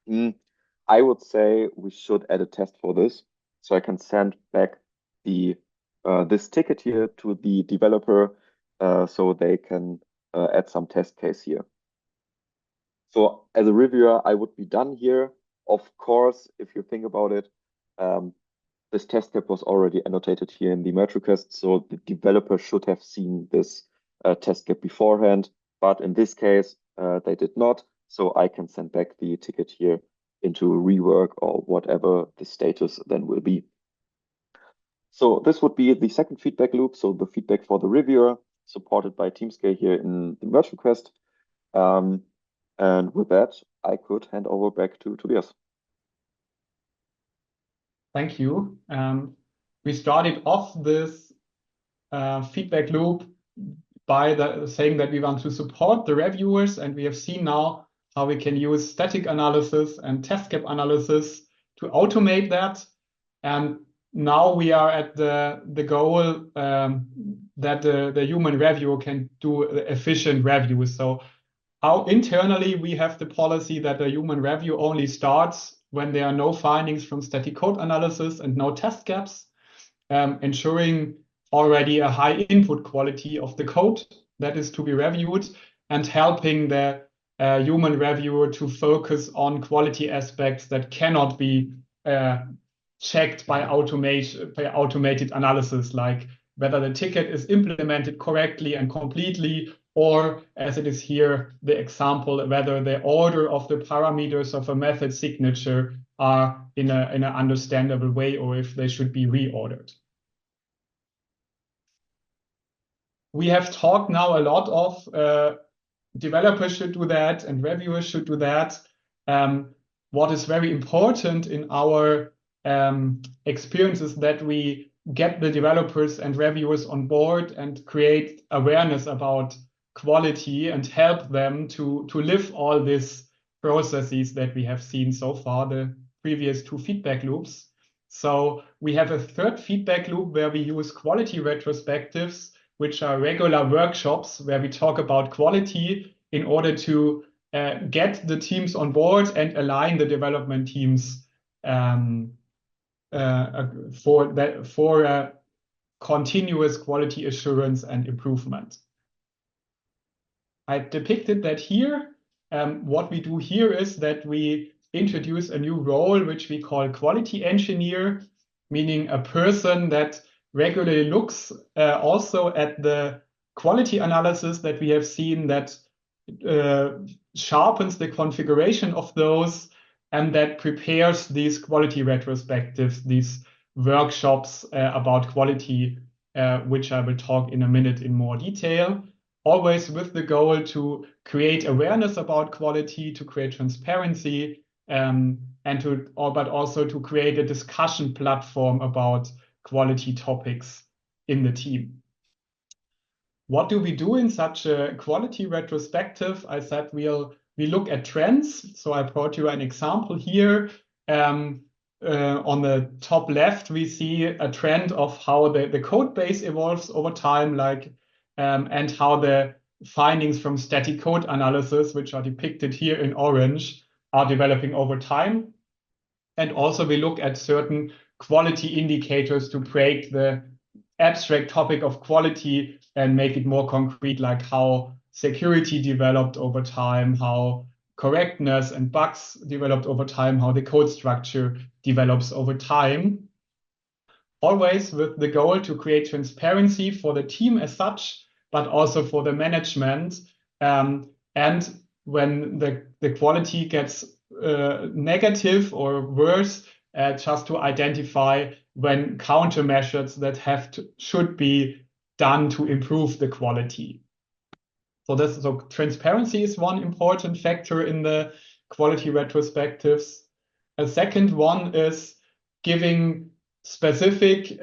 S3: Mm, I would say we should add a test for this, so I can send back the this ticket here to the developer, so they can add some test case here. So as a reviewer, I would be done here. Of course, if you think about it, um, this test cap was already annotated here in the merge request, so the developer should have seen this test cap beforehand. But in this case, they did not, so I can send back the ticket here into rework or whatever the status then will be. So this would be the second feedback loop, so the feedback for the reviewer, supported by TeamScale here in the merge request. And with that, I could hand over back to Tobias.
S2: Thank you. We started off this feedback loop by saying that we want to support the reviewers, and we have seen now how we can use static analysis and test cap analysis to automate that. And now we are at the goal that the human reviewer can do efficient reviews. So how internally we have the policy that the human review only starts when there are no findings from static code analysis and no test gaps, ensuring already a high input quality of the code that is to be reviewed, and helping the human reviewer to focus on quality aspects that cannot be checked by automated analysis, like whether the ticket is implemented correctly and completely, or as it is here, the example, whether the order of the parameters of a method signature are in an understandable way, or if they should be reordered. We have talked now a lot of developers should do that and reviewers should do that. What is very important in our experience is that we get the developers and reviewers on board and create awareness about quality and help them to live all these processes that we have seen so far, the previous two feedback loops. So we have a third feedback loop where we use quality retrospectives, which are regular workshops where we talk about quality in order to get the teams on board and align the development teams for continuous quality assurance and improvement. I depicted that here. What we do here is that we introduce a new role, which we call quality engineer, meaning a person that regularly looks also at the quality analysis that we have seen, that sharpens the configuration of those, and that prepares these quality retrospectives, these workshops about quality, which I will talk in a minute in more detail, always with the goal to create awareness about quality, to create transparency, but also to create a discussion platform about quality topics in the team. What do we do in such a quality retrospective? I said we look at trends. So I brought you an example here. On the top left, we see a trend of how the code base evolves over time, and how the findings from static code analysis, which are depicted here in orange, are developing over time. And also we look at certain quality indicators to break the abstract topic of quality and make it more concrete, like how security developed over time, how correctness and bugs developed over time, how the code structure develops over time. Always with the goal to create transparency for the team as such, but also for the management. And when the quality gets negative or worse, just to identify when countermeasures that should be done to improve the quality. So transparency is one important factor in the quality retrospectives. A second one is giving specific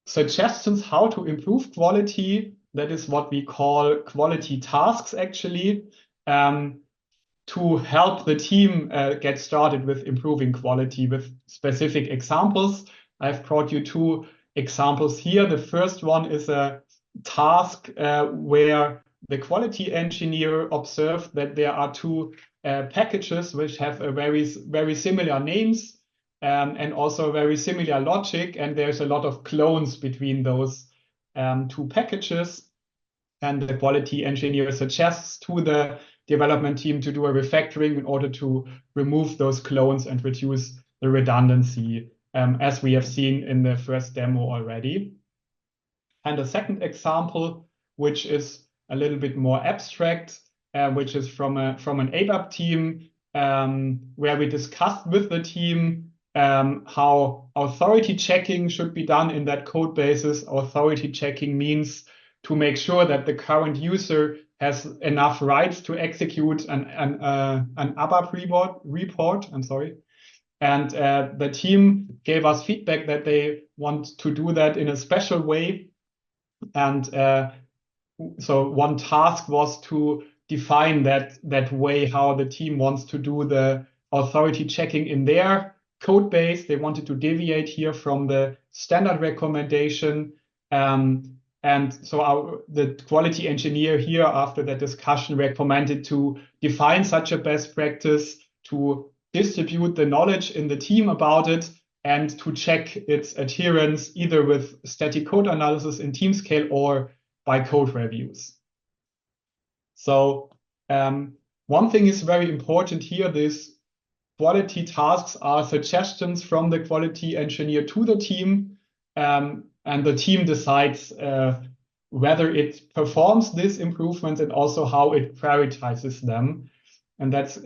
S2: suggestions how to improve quality, that is what we call quality tasks, actually, to help the team get started with improving quality with specific examples. I've brought you 2 examples here. The first one is a task where the quality engineer observed that there are 2 packages which have a very similar names and also very similar logic, and there's a lot of clones between those 2 packages. And the quality engineer suggests to the development team to do a refactoring in order to remove those clones and reduce the redundancy, as we have seen in the first demo already. And a second example, which is a little bit more abstract, which is from an ABAP team, where we discussed with the team how authority checking should be done in that code basis. Authority checking means to make sure that the current user has enough rights to execute an ABAP report. I'm sorry. And the team gave us feedback that they want to do that in a special way. And so one task was to define that way, how the team wants to do the authority checking in their code base. They wanted to deviate here from the standard recommendation. And so the quality engineer here, after that discussion, recommended to define such a best practice, to distribute the knowledge in the team about it, and to check its adherence either with static code analysis in team scale or by code reviews. So one thing is very important here. These quality tasks are suggestions from the quality engineer to the team, and the team decides whether it performs these improvements and also how it prioritizes them. And that's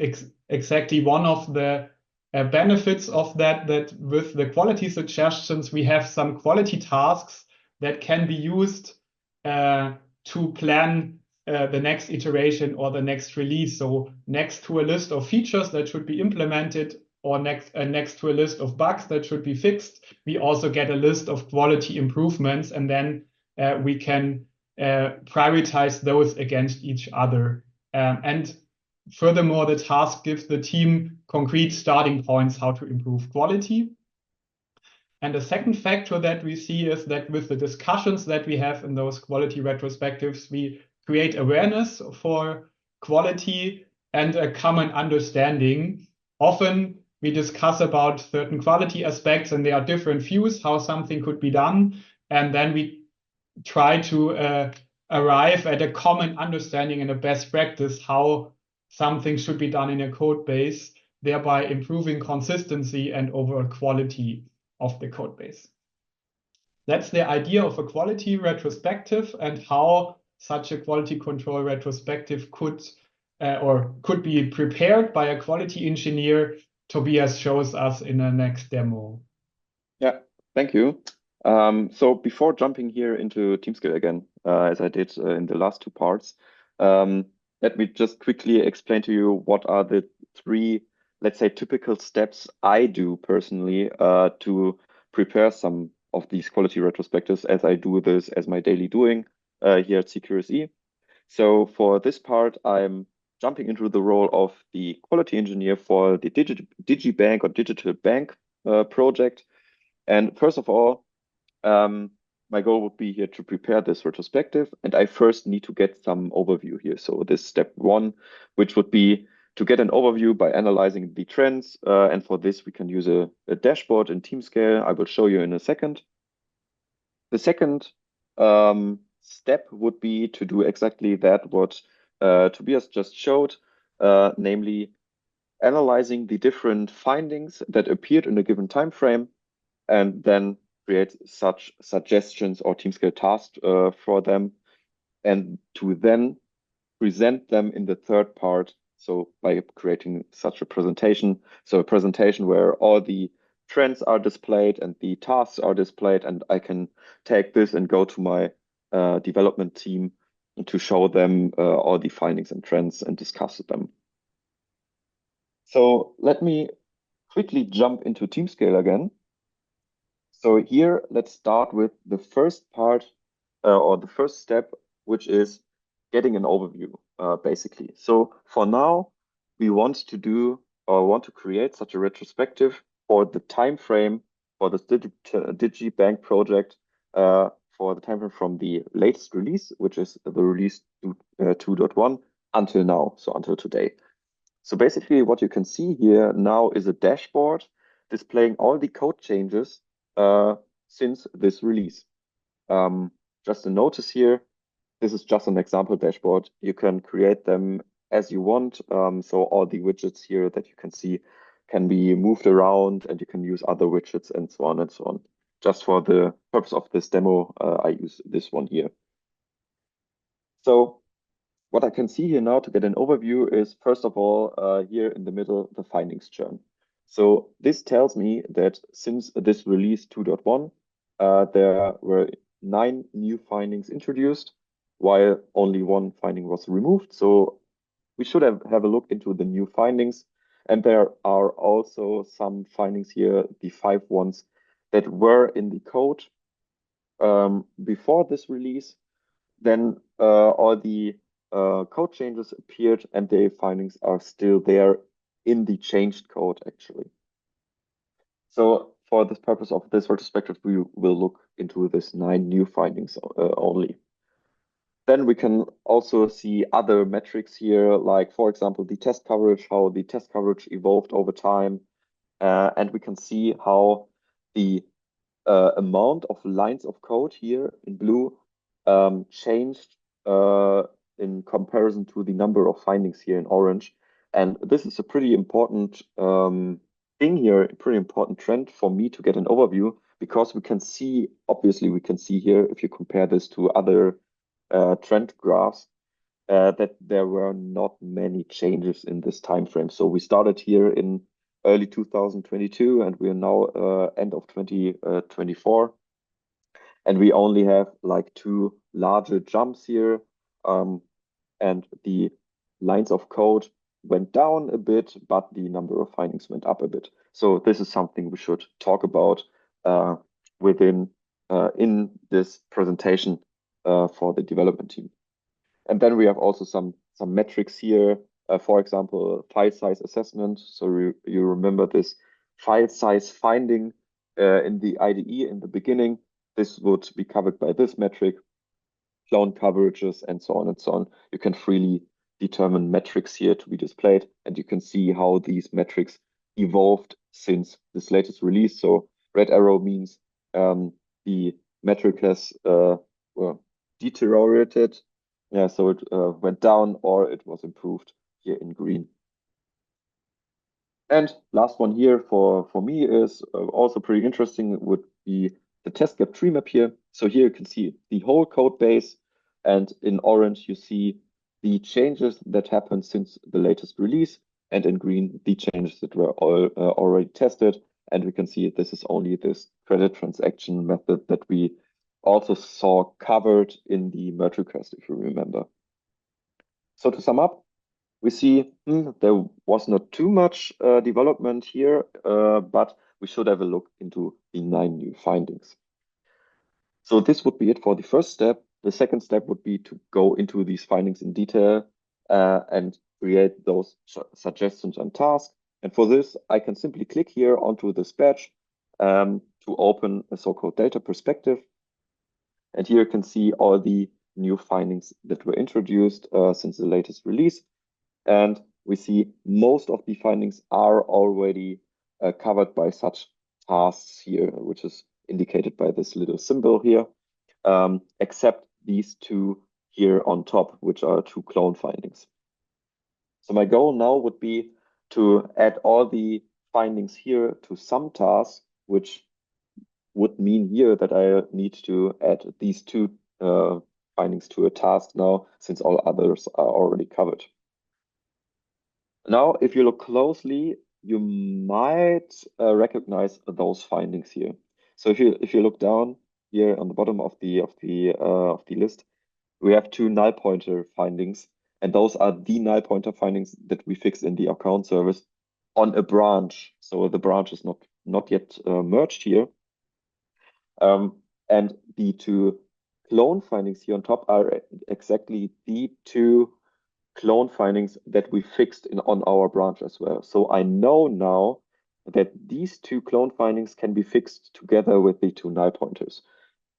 S2: exactly one of the benefits of that with the quality suggestions, we have some quality tasks that can be used to plan the next iteration or the next release. So next to a list of features that should be implemented, or next to a list of bugs that should be fixed, we also get a list of quality improvements, and then we can prioritize those against each other. And furthermore, the task gives the team concrete starting points how to improve quality. And the second factor that we see is that with the discussions that we have in those quality retrospectives, we create awareness for quality and a common understanding. Often we discuss about certain quality aspects and there are different views how something could be done. And then we try to arrive at a common understanding and a best practice how something should be done in a code base, thereby improving consistency and overall quality of the code base. That's the idea of a quality retrospective and how such a quality control retrospective could be prepared by a quality engineer. Tobias shows us in the next demo.
S3: Yeah, thank you. So before jumping here into TeamScale again, as I did in the last 2 parts, let me just quickly explain to you what are the 3, let's say, typical steps I do personally to prepare some of these quality retrospectives, as I do this as my daily doing here at CQSE. So for this part, I'm jumping into the role of the quality engineer for the DigiBank or digital bank project. And first of all, my goal would be here to prepare this retrospective, and I first need to get some overview here. So this step 1, which would be to get an overview by analyzing the trends. And for this, we can use a dashboard in TeamScale. I will show you in a second. The second step would be to do exactly that, what Tobias just showed, namely analyzing the different findings that appeared in a given time frame, and then create such suggestions or TeamScale tasks for them, and to then present them in the third part. So by creating such a presentation, so a presentation where all the trends are displayed and the tasks are displayed, and I can take this and go to my development team to show them all the findings and trends and discuss them. So let me quickly jump into TeamScale again. So here, let's start with the first part or the first step, which is getting an overview, basically. So for now, we want to do or want to create such a retrospective for the time frame for this DigiBank project, for the time frame from the latest release, which is the release 2.1 until now, so until today. So basically what you can see here now is a dashboard displaying all the code changes since this release. Just a notice here, this is just an example dashboard. You can create them as you want. So all the widgets here that you can see can be moved around, and you can use other widgets and so on and so on. Just for the purpose of this demo, I use this one here. So what I can see here now to get an overview is, first of all, here in the middle, the findings churn. So this tells me that since this release 2.1, there were 9 new findings introduced, while only 1 finding was removed. So we should have a look into the new findings. And there are also some findings here, the 5 ones that were in the code before this release. Then all the code changes appeared, and the findings are still there in the changed code, actually. So for the purpose of this retrospective, we will look into this 9 new findings only. Then we can also see other metrics here, like, for example, the test coverage, how the test coverage evolved over time. And we can see how the amount of lines of code here in blue changed in comparison to the number of findings here in orange. And this is a pretty important thing here, a pretty important trend for me to get an overview, because we can see, obviously we can see here, if you compare this to other trend graphs, that there were not many changes in this time frame. So we started here in early 2022, and we are now end of 2024. And we only have like 2 larger jumps here. And the lines of code went down a bit, but the number of findings went up a bit. So this is something we should talk about in this presentation for the development team. And then we have also some metrics here. For example, file size assessment. So you remember this file size finding in the IDE in the beginning. This would be covered by this metric, clone coverages, and so on and so on. You can freely determine metrics here to be displayed, and you can see how these metrics evolved since this latest release. So red arrow means the metric has deteriorated. Yeah, so it went down, or it was improved here in green. And last one here for me is also pretty interesting, would be the test gap tree map here. So here you can see the whole code base, and in orange you see the changes that happened since the latest release, and in green the changes that were already tested. And we can see this is only this credit transaction method that we also saw covered in the merge request, if you remember. So to sum up, we see there was not too much development here, but we should have a look into the 9 new findings. So this would be it for the first step. The second step would be to go into these findings in detail and create those suggestions and tasks. And for this, I can simply click here onto this badge to open a so-called data perspective. And here you can see all the new findings that were introduced since the latest release. And we see most of the findings are already covered by such tasks here, which is indicated by this little symbol here, except these 2 here on top, which are 2 clone findings. So my goal now would be to add all the findings here to some tasks, which would mean here that I need to add these 2 findings to a task now, since all others are already covered. Now, if you look closely, you might recognize those findings here. So if you look down here on the bottom of the list, we have 2 null pointer findings, and those are the null pointer findings that we fixed in the account service on a branch. So the branch is not yet merged here. And the 2 clone findings here on top are exactly the two clone findings that we fixed on our branch as well. So I know now that these two clone findings can be fixed together with the two null pointers.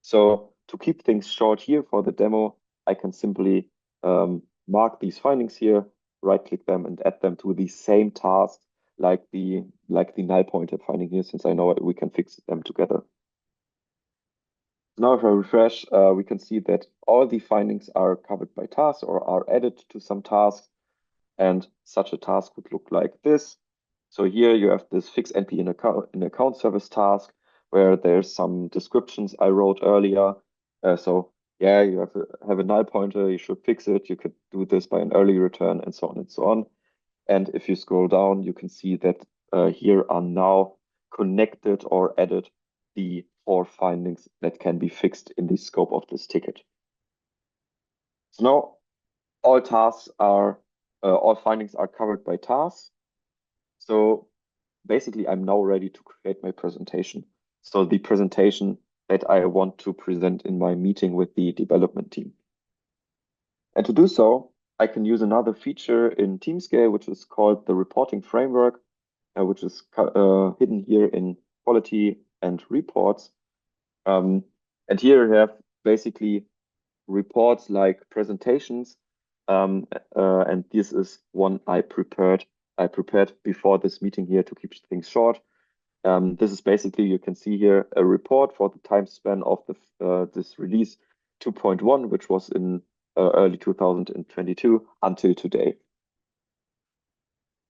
S3: So to keep things short here for the demo, I can simply mark these findings here, right-click them, and add them to the same task like the null pointer finding here, since I know we can fix them together. Now if I refresh, we can see that all the findings are covered by tasks or are added to some tasks, and such a task would look like this. So here you have this fix NP in account service task where there's some descriptions I wrote earlier. So yeah, you have a null pointer, you should fix it. You could do this by an early return and so on and so on. And if you scroll down, you can see that here are now connected or added the 4 findings that can be fixed in the scope of this ticket. So now all findings are covered by tasks. So basically, I'm now ready to create my presentation. So the presentation that I want to present in my meeting with the development team. And to do so, I can use another feature in TeamScale, which is called the reporting framework, which is hidden here in quality and reports. And here you have basically reports like presentations. And this is one I prepared before this meeting here to keep things short. This is basically, you can see here a report for the time span of this release 2.1, which was in early 2022 until today.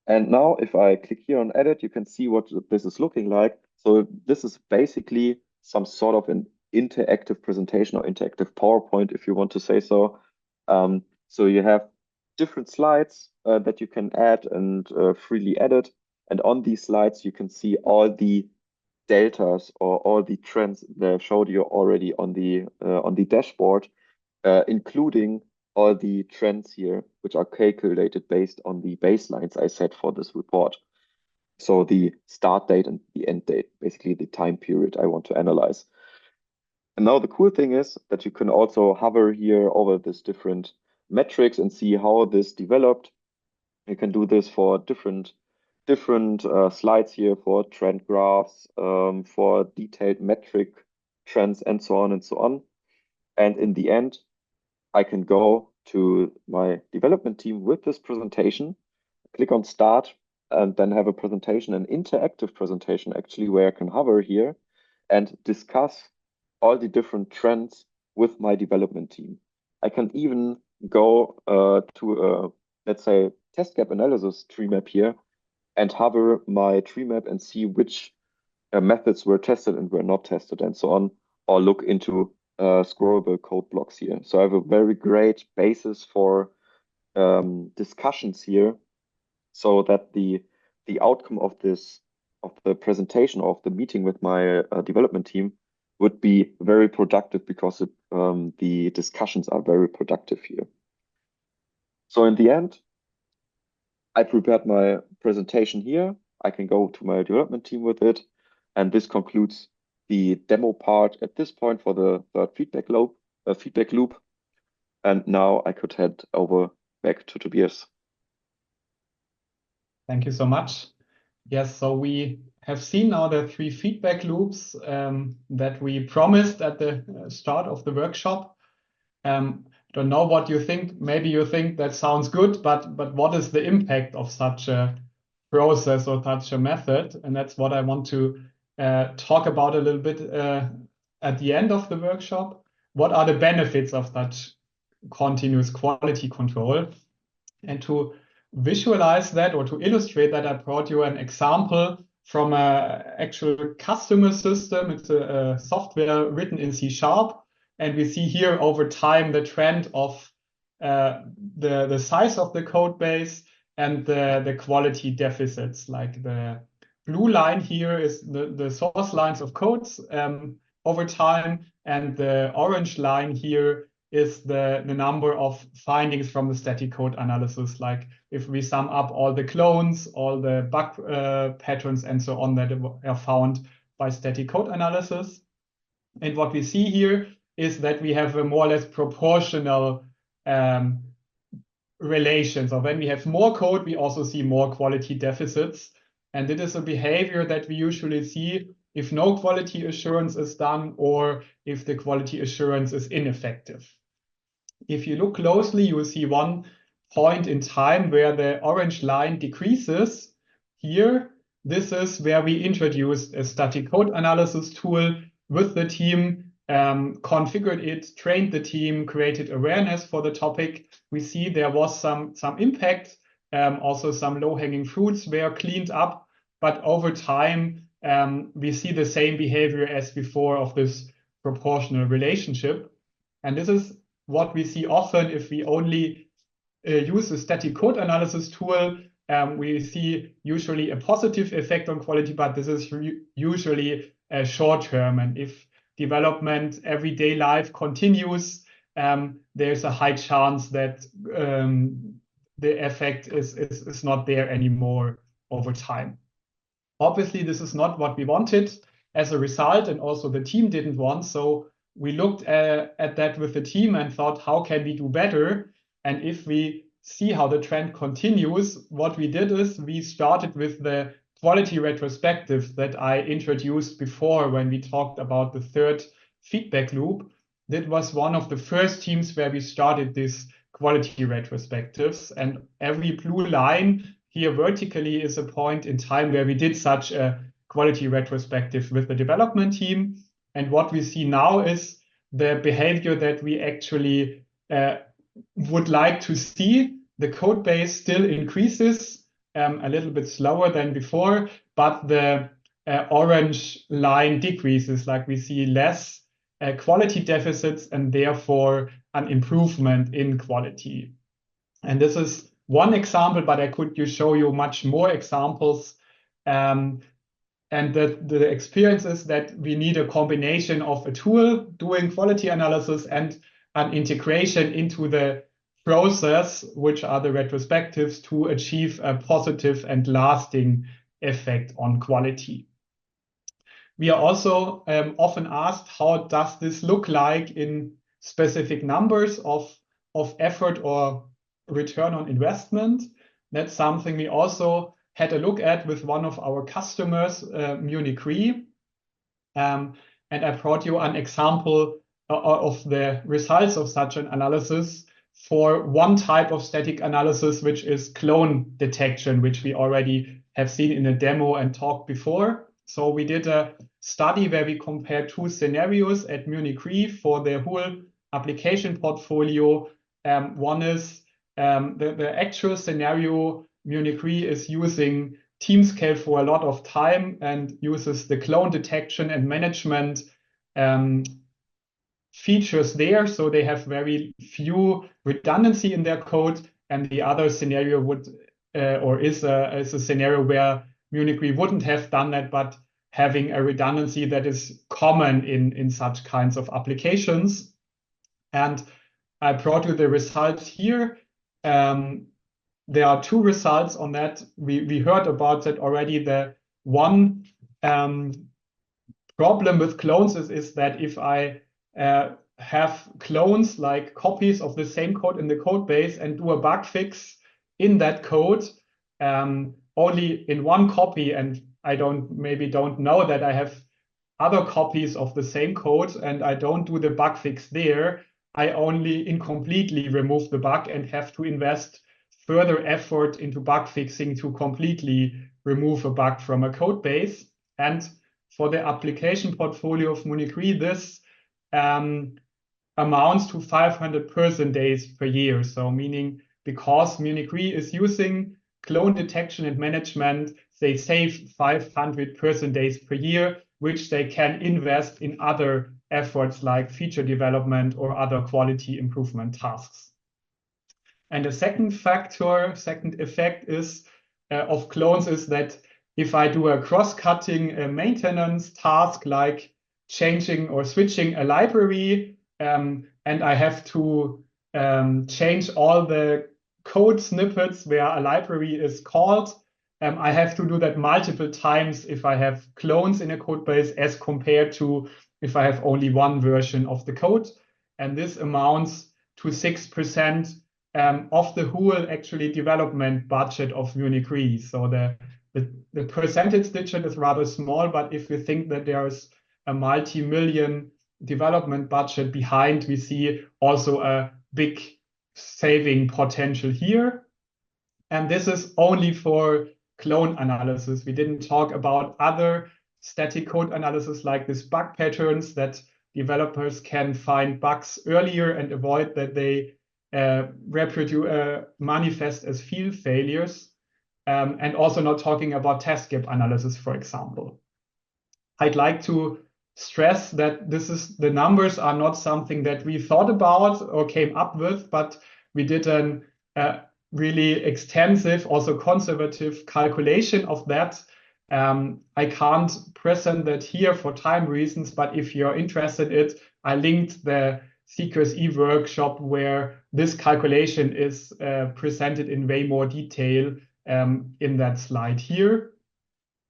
S3: And now if I click here on edit, you can see what this is looking like. So this is basically some sort of an interactive presentation or interactive PowerPoint, if you want to say so. So you have different slides that you can add and freely edit. And on these slides, you can see all the deltas or all the trends that I showed you already on the dashboard, including all the trends here, which are calculated based on the baselines I set for this report. So the start date and the end date, basically the time period I want to analyze. And now the cool thing is that you can also hover here over this different metrics and see how this developed. You can do this for different slides here for trend graphs, for detailed metric trends, and so on and so on. And in the end, I can go to my development team with this presentation, click on start, and then have a presentation, an interactive presentation actually, where I can hover here and discuss all the different trends with my development team. I can even go to let's say, test gap analysis tree map here and hover my tree map and see which methods were tested and were not tested and so on, or look into scrollable code blocks here. So I have a very great basis for discussions here, so that the outcome of the presentation of the meeting with my development team would be very productive, because the discussions are very productive here. So in the end, I prepared my presentation here. I can go to my development team with it. And this concludes the demo part at this point for the third feedback loop. And now I could head over back to Tobias.
S2: Thank you so much. Yes, so we have seen now the 3 feedback loops that we promised at the start of the workshop. Don't know what you think. Maybe you think that sounds good, but what is the impact of such a process or such a method? And that's what I want to talk about a little bit at the end of the workshop. What are the benefits of such continuous quality control? And to visualize that, or to illustrate that, I brought you an example from an actual customer system. It's a software written in C#. And we see here over time the trend of the size of the code base and the quality deficits. Like the blue line here is the source lines of codes over time, and the orange line here is the number of findings from the static code analysis. Like if we sum up all the clones, all the bug patterns, and so on that are found by static code analysis. And what we see here is that we have a more or less proportional relation. So when we have more code, we also see more quality deficits. And it is a behavior that we usually see if no quality assurance is done or if the quality assurance is ineffective. If you look closely, you will see one point in time where the orange line decreases. Here, this is where we introduced a static code analysis tool with the team, configured it, trained the team, created awareness for the topic. We see there was some impact, also some low-hanging fruits were cleaned up, but over time, we see the same behavior as before of this proportional relationship. And this is what we see often if we only use a static code analysis tool. We see usually a positive effect on quality, but this is usually short term. And if development, everyday life continues, there's a high chance that the effect is not there anymore over time. Obviously, this is not what we wanted as a result, and also the team didn't want. So we looked at that with the team and thought, how can we do better? And if we see how the trend continues, what we did is we started with the quality retrospectives that I introduced before when we talked about the third feedback loop. That was one of the first teams where we started this quality retrospectives. And every blue line here vertically is a point in time where we did such a quality retrospective with the development team. And what we see now is the behavior that we actually would like to see. The code base still increases a little bit slower than before, but the orange line decreases, like we see less quality deficits and therefore an improvement in quality. And this is one example, but I could show you much more examples. And the experience is that we need a combination of a tool doing quality analysis and an integration into the process, which are the retrospectives, to achieve a positive and lasting effect on quality. We are also often asked, how does this look like in specific numbers of effort or return on investment? That's something we also had a look at with one of our customers, Munich Re. And I brought you an example of the results of such an analysis for one type of static analysis, which is clone detection, which we already have seen in a demo and talked before. So we did a study where we compared two scenarios at Munich Re for their whole application portfolio. One is the actual scenario. Munich Re is using TeamScale for a lot of time and uses the clone detection and management features there. So they have very few redundancy in their code. And the other scenario would is a scenario where Munich Re wouldn't have done that, but having a redundancy that is common in such kinds of applications. And I brought you the results here. There are two results on that. We heard about that already. The one problem with clones is that if I have clones, like copies of the same code in the code base, and do a bug fix in that code, only in one copy, and I maybe don't know that I have other copies of the same code, and I don't do the bug fix there, I only incompletely remove the bug and have to invest further effort into bug fixing to completely remove a bug from a code base. And for the application portfolio of Munich Re, this amounts to 500 person days per year. So meaning because Munich Re is using clone detection and management, they save 500 person days per year, which they can invest in other efforts like feature development or other quality improvement tasks. And the second effect is of clones is that if I do a cross-cutting maintenance task like changing or switching a library, and I have to change all the code snippets where a library is called, I have to do that multiple times if I have clones in a code base as compared to if I have only one version of the code. And this amounts to 6% of the whole actually development budget of Munich Re. So the percentage digit is rather small, but if we think that there's a multi-million development budget behind, we see also a big saving potential here. And this is only for clone analysis. We didn't talk about other static code analysis like this bug patterns that developers can find bugs earlier and avoid that they manifest as field failures. And also not talking about test gap analysis, for example. I'd like to stress that the numbers are not something that we thought about or came up with, but we did a really extensive, also conservative calculation of that. I can't present that here for time reasons, but if you're interested in it, I linked the CQSE workshop where this calculation is presented in way more detail in that slide here.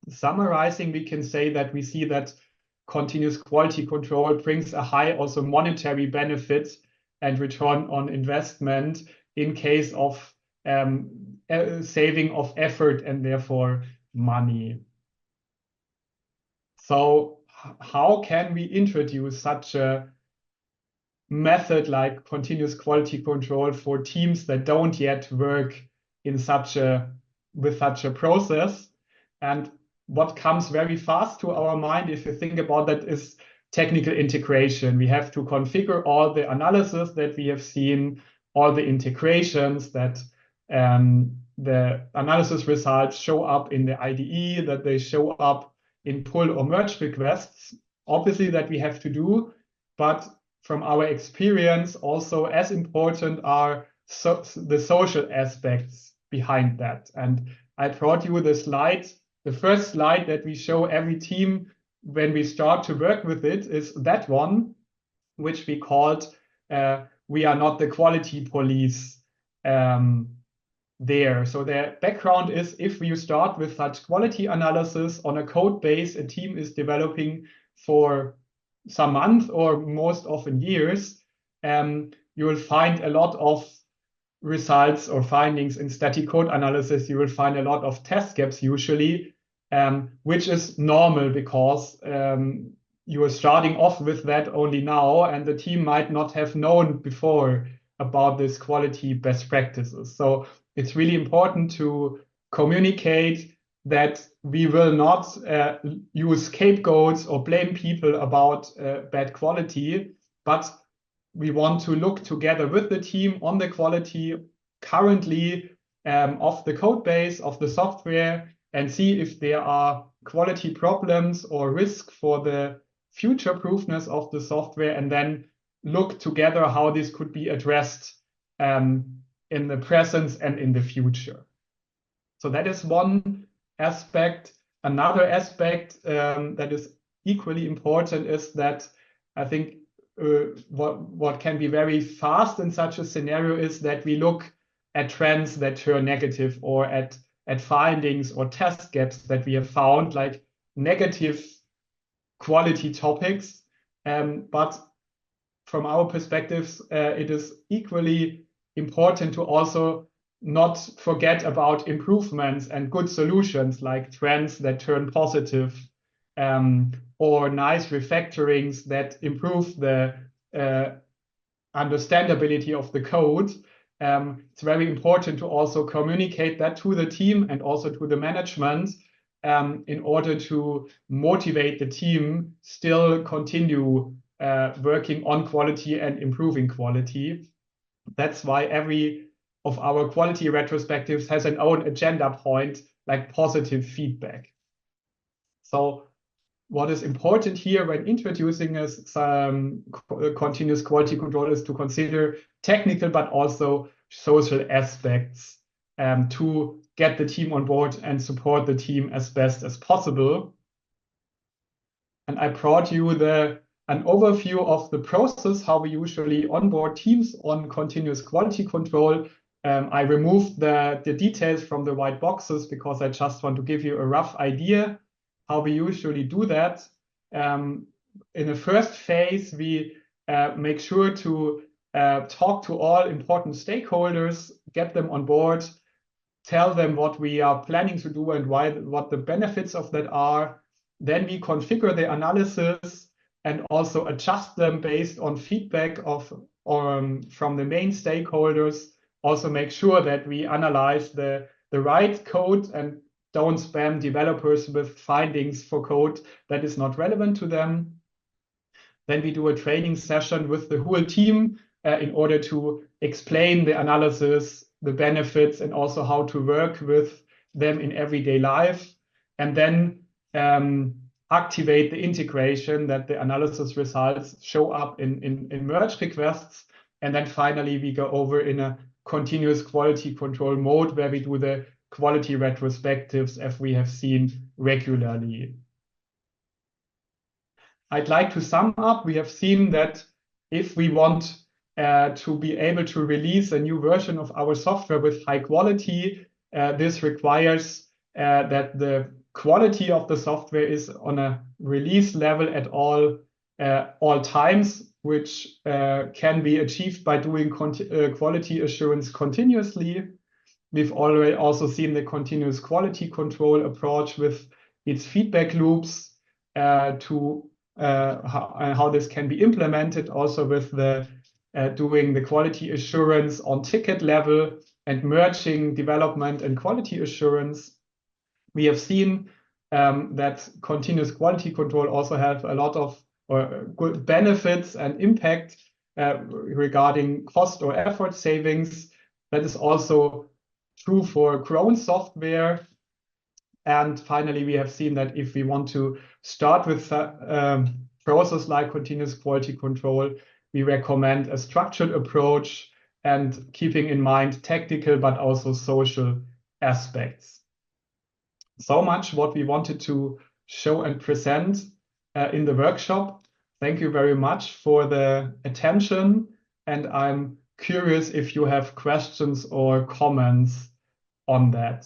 S2: Summarizing, we can say that we see that continuous quality control brings a high also monetary benefit and return on investment in case of saving of effort and therefore money. So how can we introduce such a method like continuous quality control for teams that don't yet work in with such a process? And what comes very fast to our mind, if you think about that, is technical integration. We have to configure all the analysis that we have seen, all the integrations that the analysis results show up in the IDE, that they show up in pull or merge requests. Obviously that we have to do, but from our experience, also as important are the social aspects behind that. And I brought you the slide. The first slide that we show every team when we start to work with it is that one, which we called "We are not the quality police" there. So the background is if you start with such quality analysis on a code base a team is developing for some months or most often years, you will find a lot of results or findings in static code analysis. You will find a lot of test gaps usually, which is normal because you are starting off with that only now, and the team might not have known before about this quality best practices. So it's really important to communicate that we will not use scapegoats or blame people about bad quality, but we want to look together with the team on the quality currently of the code base of the software and see if there are quality problems or risk for the future proofness of the software, and then look together how this could be addressed in the present and in the future. So that is one aspect. Another aspect that is equally important is that I think what can be very fast in such a scenario is that we look at trends that turn negative, or at findings or test gaps that we have found, like negative quality topics. But from our perspectives, it is equally important to also not forget about improvements and good solutions, like trends that turn positive, or nice refactorings that improve the understandability of the code. It's very important to also communicate that to the team and also to the management in order to motivate the team still continue working on quality and improving quality. That's why every of our quality retrospectives has an own agenda point, like positive feedback. So what is important here when introducing some continuous quality control is to consider technical but also social aspects to get the team on board and support the team as best as possible. And I brought you an overview of the process, how we usually onboard teams on continuous quality control. I removed the details from the white boxes because I just want to give you a rough idea how we usually do that. in the first phase, we make sure to talk to all important stakeholders, get them on board, tell them what we are planning to do and what the benefits of that are. Then we configure the analysis and also adjust them based on feedback from the main stakeholders. Also make sure that we analyze the right code and don't spam developers with findings for code that is not relevant to them. Then we do a training session with the whole team in order to explain the analysis, the benefits, and also how to work with them in everyday life. And then activate the integration that the analysis results show up in merge requests. And then finally, we go over in a continuous quality control mode where we do the quality retrospectives as we have seen regularly. I'd like to sum up. We have seen that if we want to be able to release a new version of our software with high quality, this requires that the quality of the software is on a release level at all times, which can be achieved by doing quality assurance continuously. We've already also seen the continuous quality control approach with its feedback loops to how this can be implemented, also with the doing the quality assurance on ticket level and merging development and quality assurance. We have seen that continuous quality control also have a lot of good benefits and impact regarding cost or effort savings. That is also true for grown software. And finally, we have seen that if we want to start with a process like continuous quality control, we recommend a structured approach and keeping in mind technical but also social aspects. So much what we wanted to show and present in the workshop. Thank you very much for the attention, and I'm curious if you have questions or comments on that.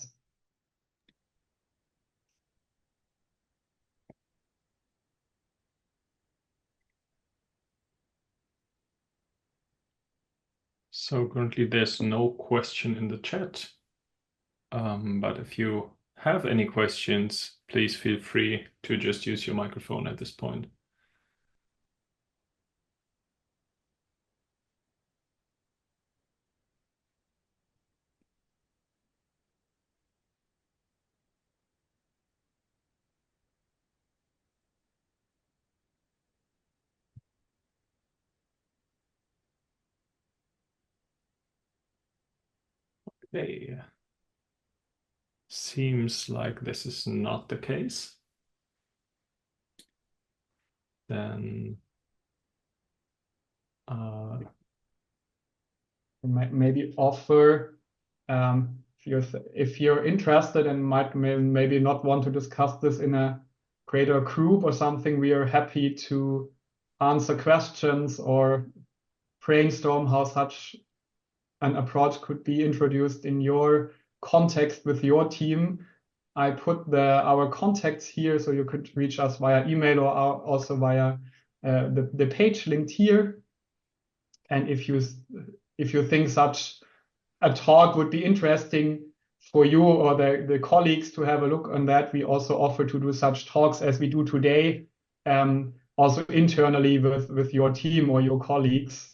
S1: So currently there's no question in the chat, but if you have any questions, please feel free to just use your microphone at this point. Okay. Seems like this is not the case. Then
S2: maybe offer if you're interested and might maybe not want to discuss this in a greater group or something, we are happy to answer questions or brainstorm how such an approach could be introduced in your context with your team. I put our contacts here, so you could reach us via email or also via the page linked here. And if you think such a talk would be interesting for you or the colleagues to have a look on that, we also offer to do such talks as we do today, also internally with your team or your colleagues.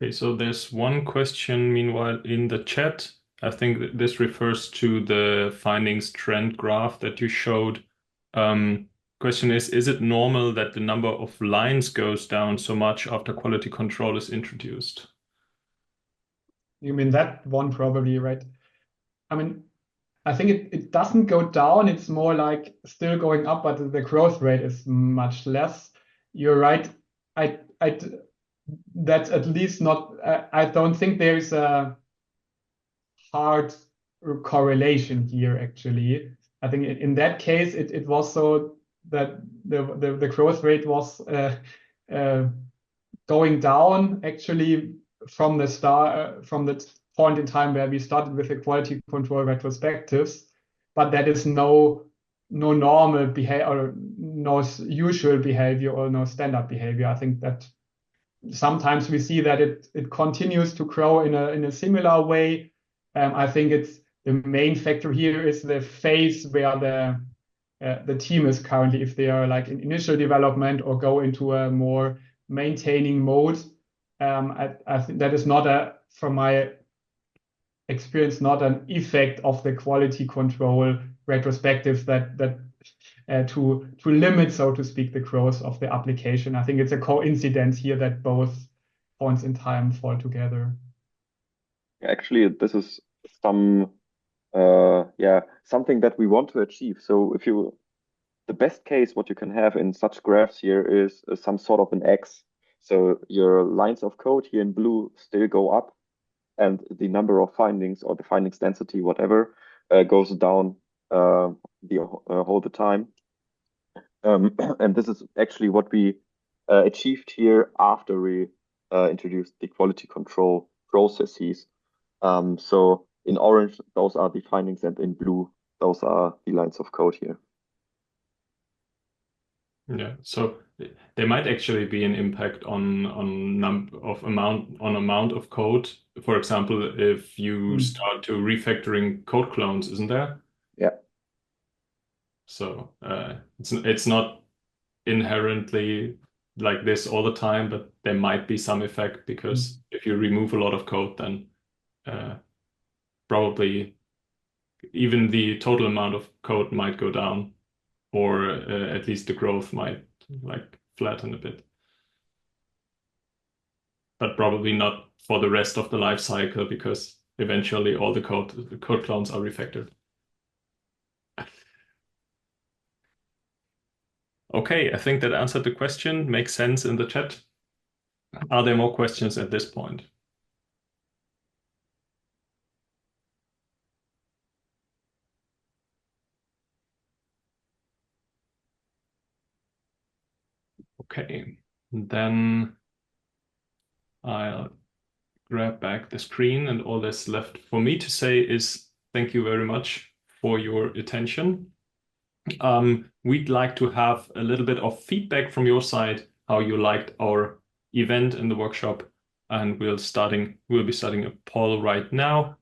S1: Okay, so there's one question meanwhile in the chat. I think that this refers to the findings trend graph that you showed. Question is it normal that the number of lines goes down so much after quality control is introduced?
S2: You mean that one probably, right? I mean, I think it doesn't go down. It's more like still going up, but the growth rate is much less. You're right. That's at least not, I don't think there's a hard correlation here, actually. I think in that case, it was so that the growth rate was going down actually from the point in time where we started with the quality control retrospectives, but that is no no normal behavior or no usual behavior or no standard behavior. I think that sometimes we see that it continues to grow in a similar way. I think it's the main factor here is the phase where the team is currently, if they are like in initial development or go into a more maintaining mode. I think that is not from my experience, not an effect of the quality control retrospectives that to limit, so to speak, the growth of the application. I think it's a coincidence here that both points in time fall together.
S3: Actually, this is some something that we want to achieve. So the best case, what you can have in such graphs here is some sort of an X. So your lines of code here in blue still go up, and the number of findings or the findings density, whatever, goes down all the time. And this is actually what we achieved here after we introduced the quality control processes. So in orange, those are the findings, and in blue, those are the lines of code here.
S1: Yeah, so there might actually be an impact on amount of code. For example, if you start to refactoring code clones, isn't there?
S3: Yeah.
S1: So it's not inherently like this all the time, but there might be some effect because if you remove a lot of code, then probably even the total amount of code might go down, or at least the growth might like flatten a bit. But probably not for the rest of the life cycle because eventually all the code clones are refactored. Okay, I think that answered the question. Makes sense in the chat. Are there more questions at this point? Okay, then I'll grab back the screen, and all that's left for me to say is thank you very much for your attention. We'd like to have a little bit of feedback from your side, how you liked our event in the workshop, and we'll be starting a poll right now.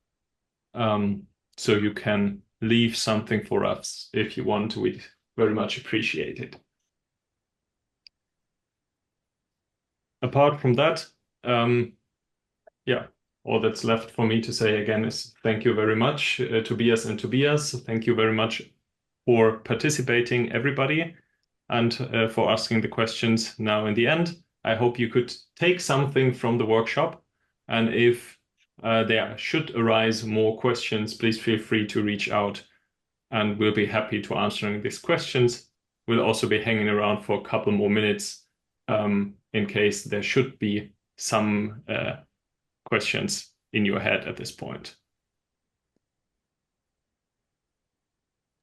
S1: So you can leave something for us if you want. We'd very much appreciate it. Apart from that, yeah, all that's left for me to say again is thank you very much, Tobias and Tobias. Thank you very much for participating, everybody, and for asking the questions now in the end. I hope you could take something from the workshop, and if there should arise more questions, please feel free to reach out, and we'll be happy to answering these questions. We'll also be hanging around for a couple more minutes in case there should be some questions in your head at this point.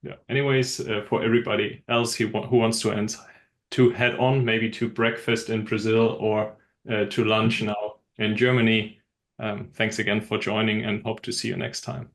S1: Yeah. Anyways, for everybody else who wants to head on maybe to breakfast in Brazil or to lunch now in Germany, thanks again for joining, and hope to see you next time.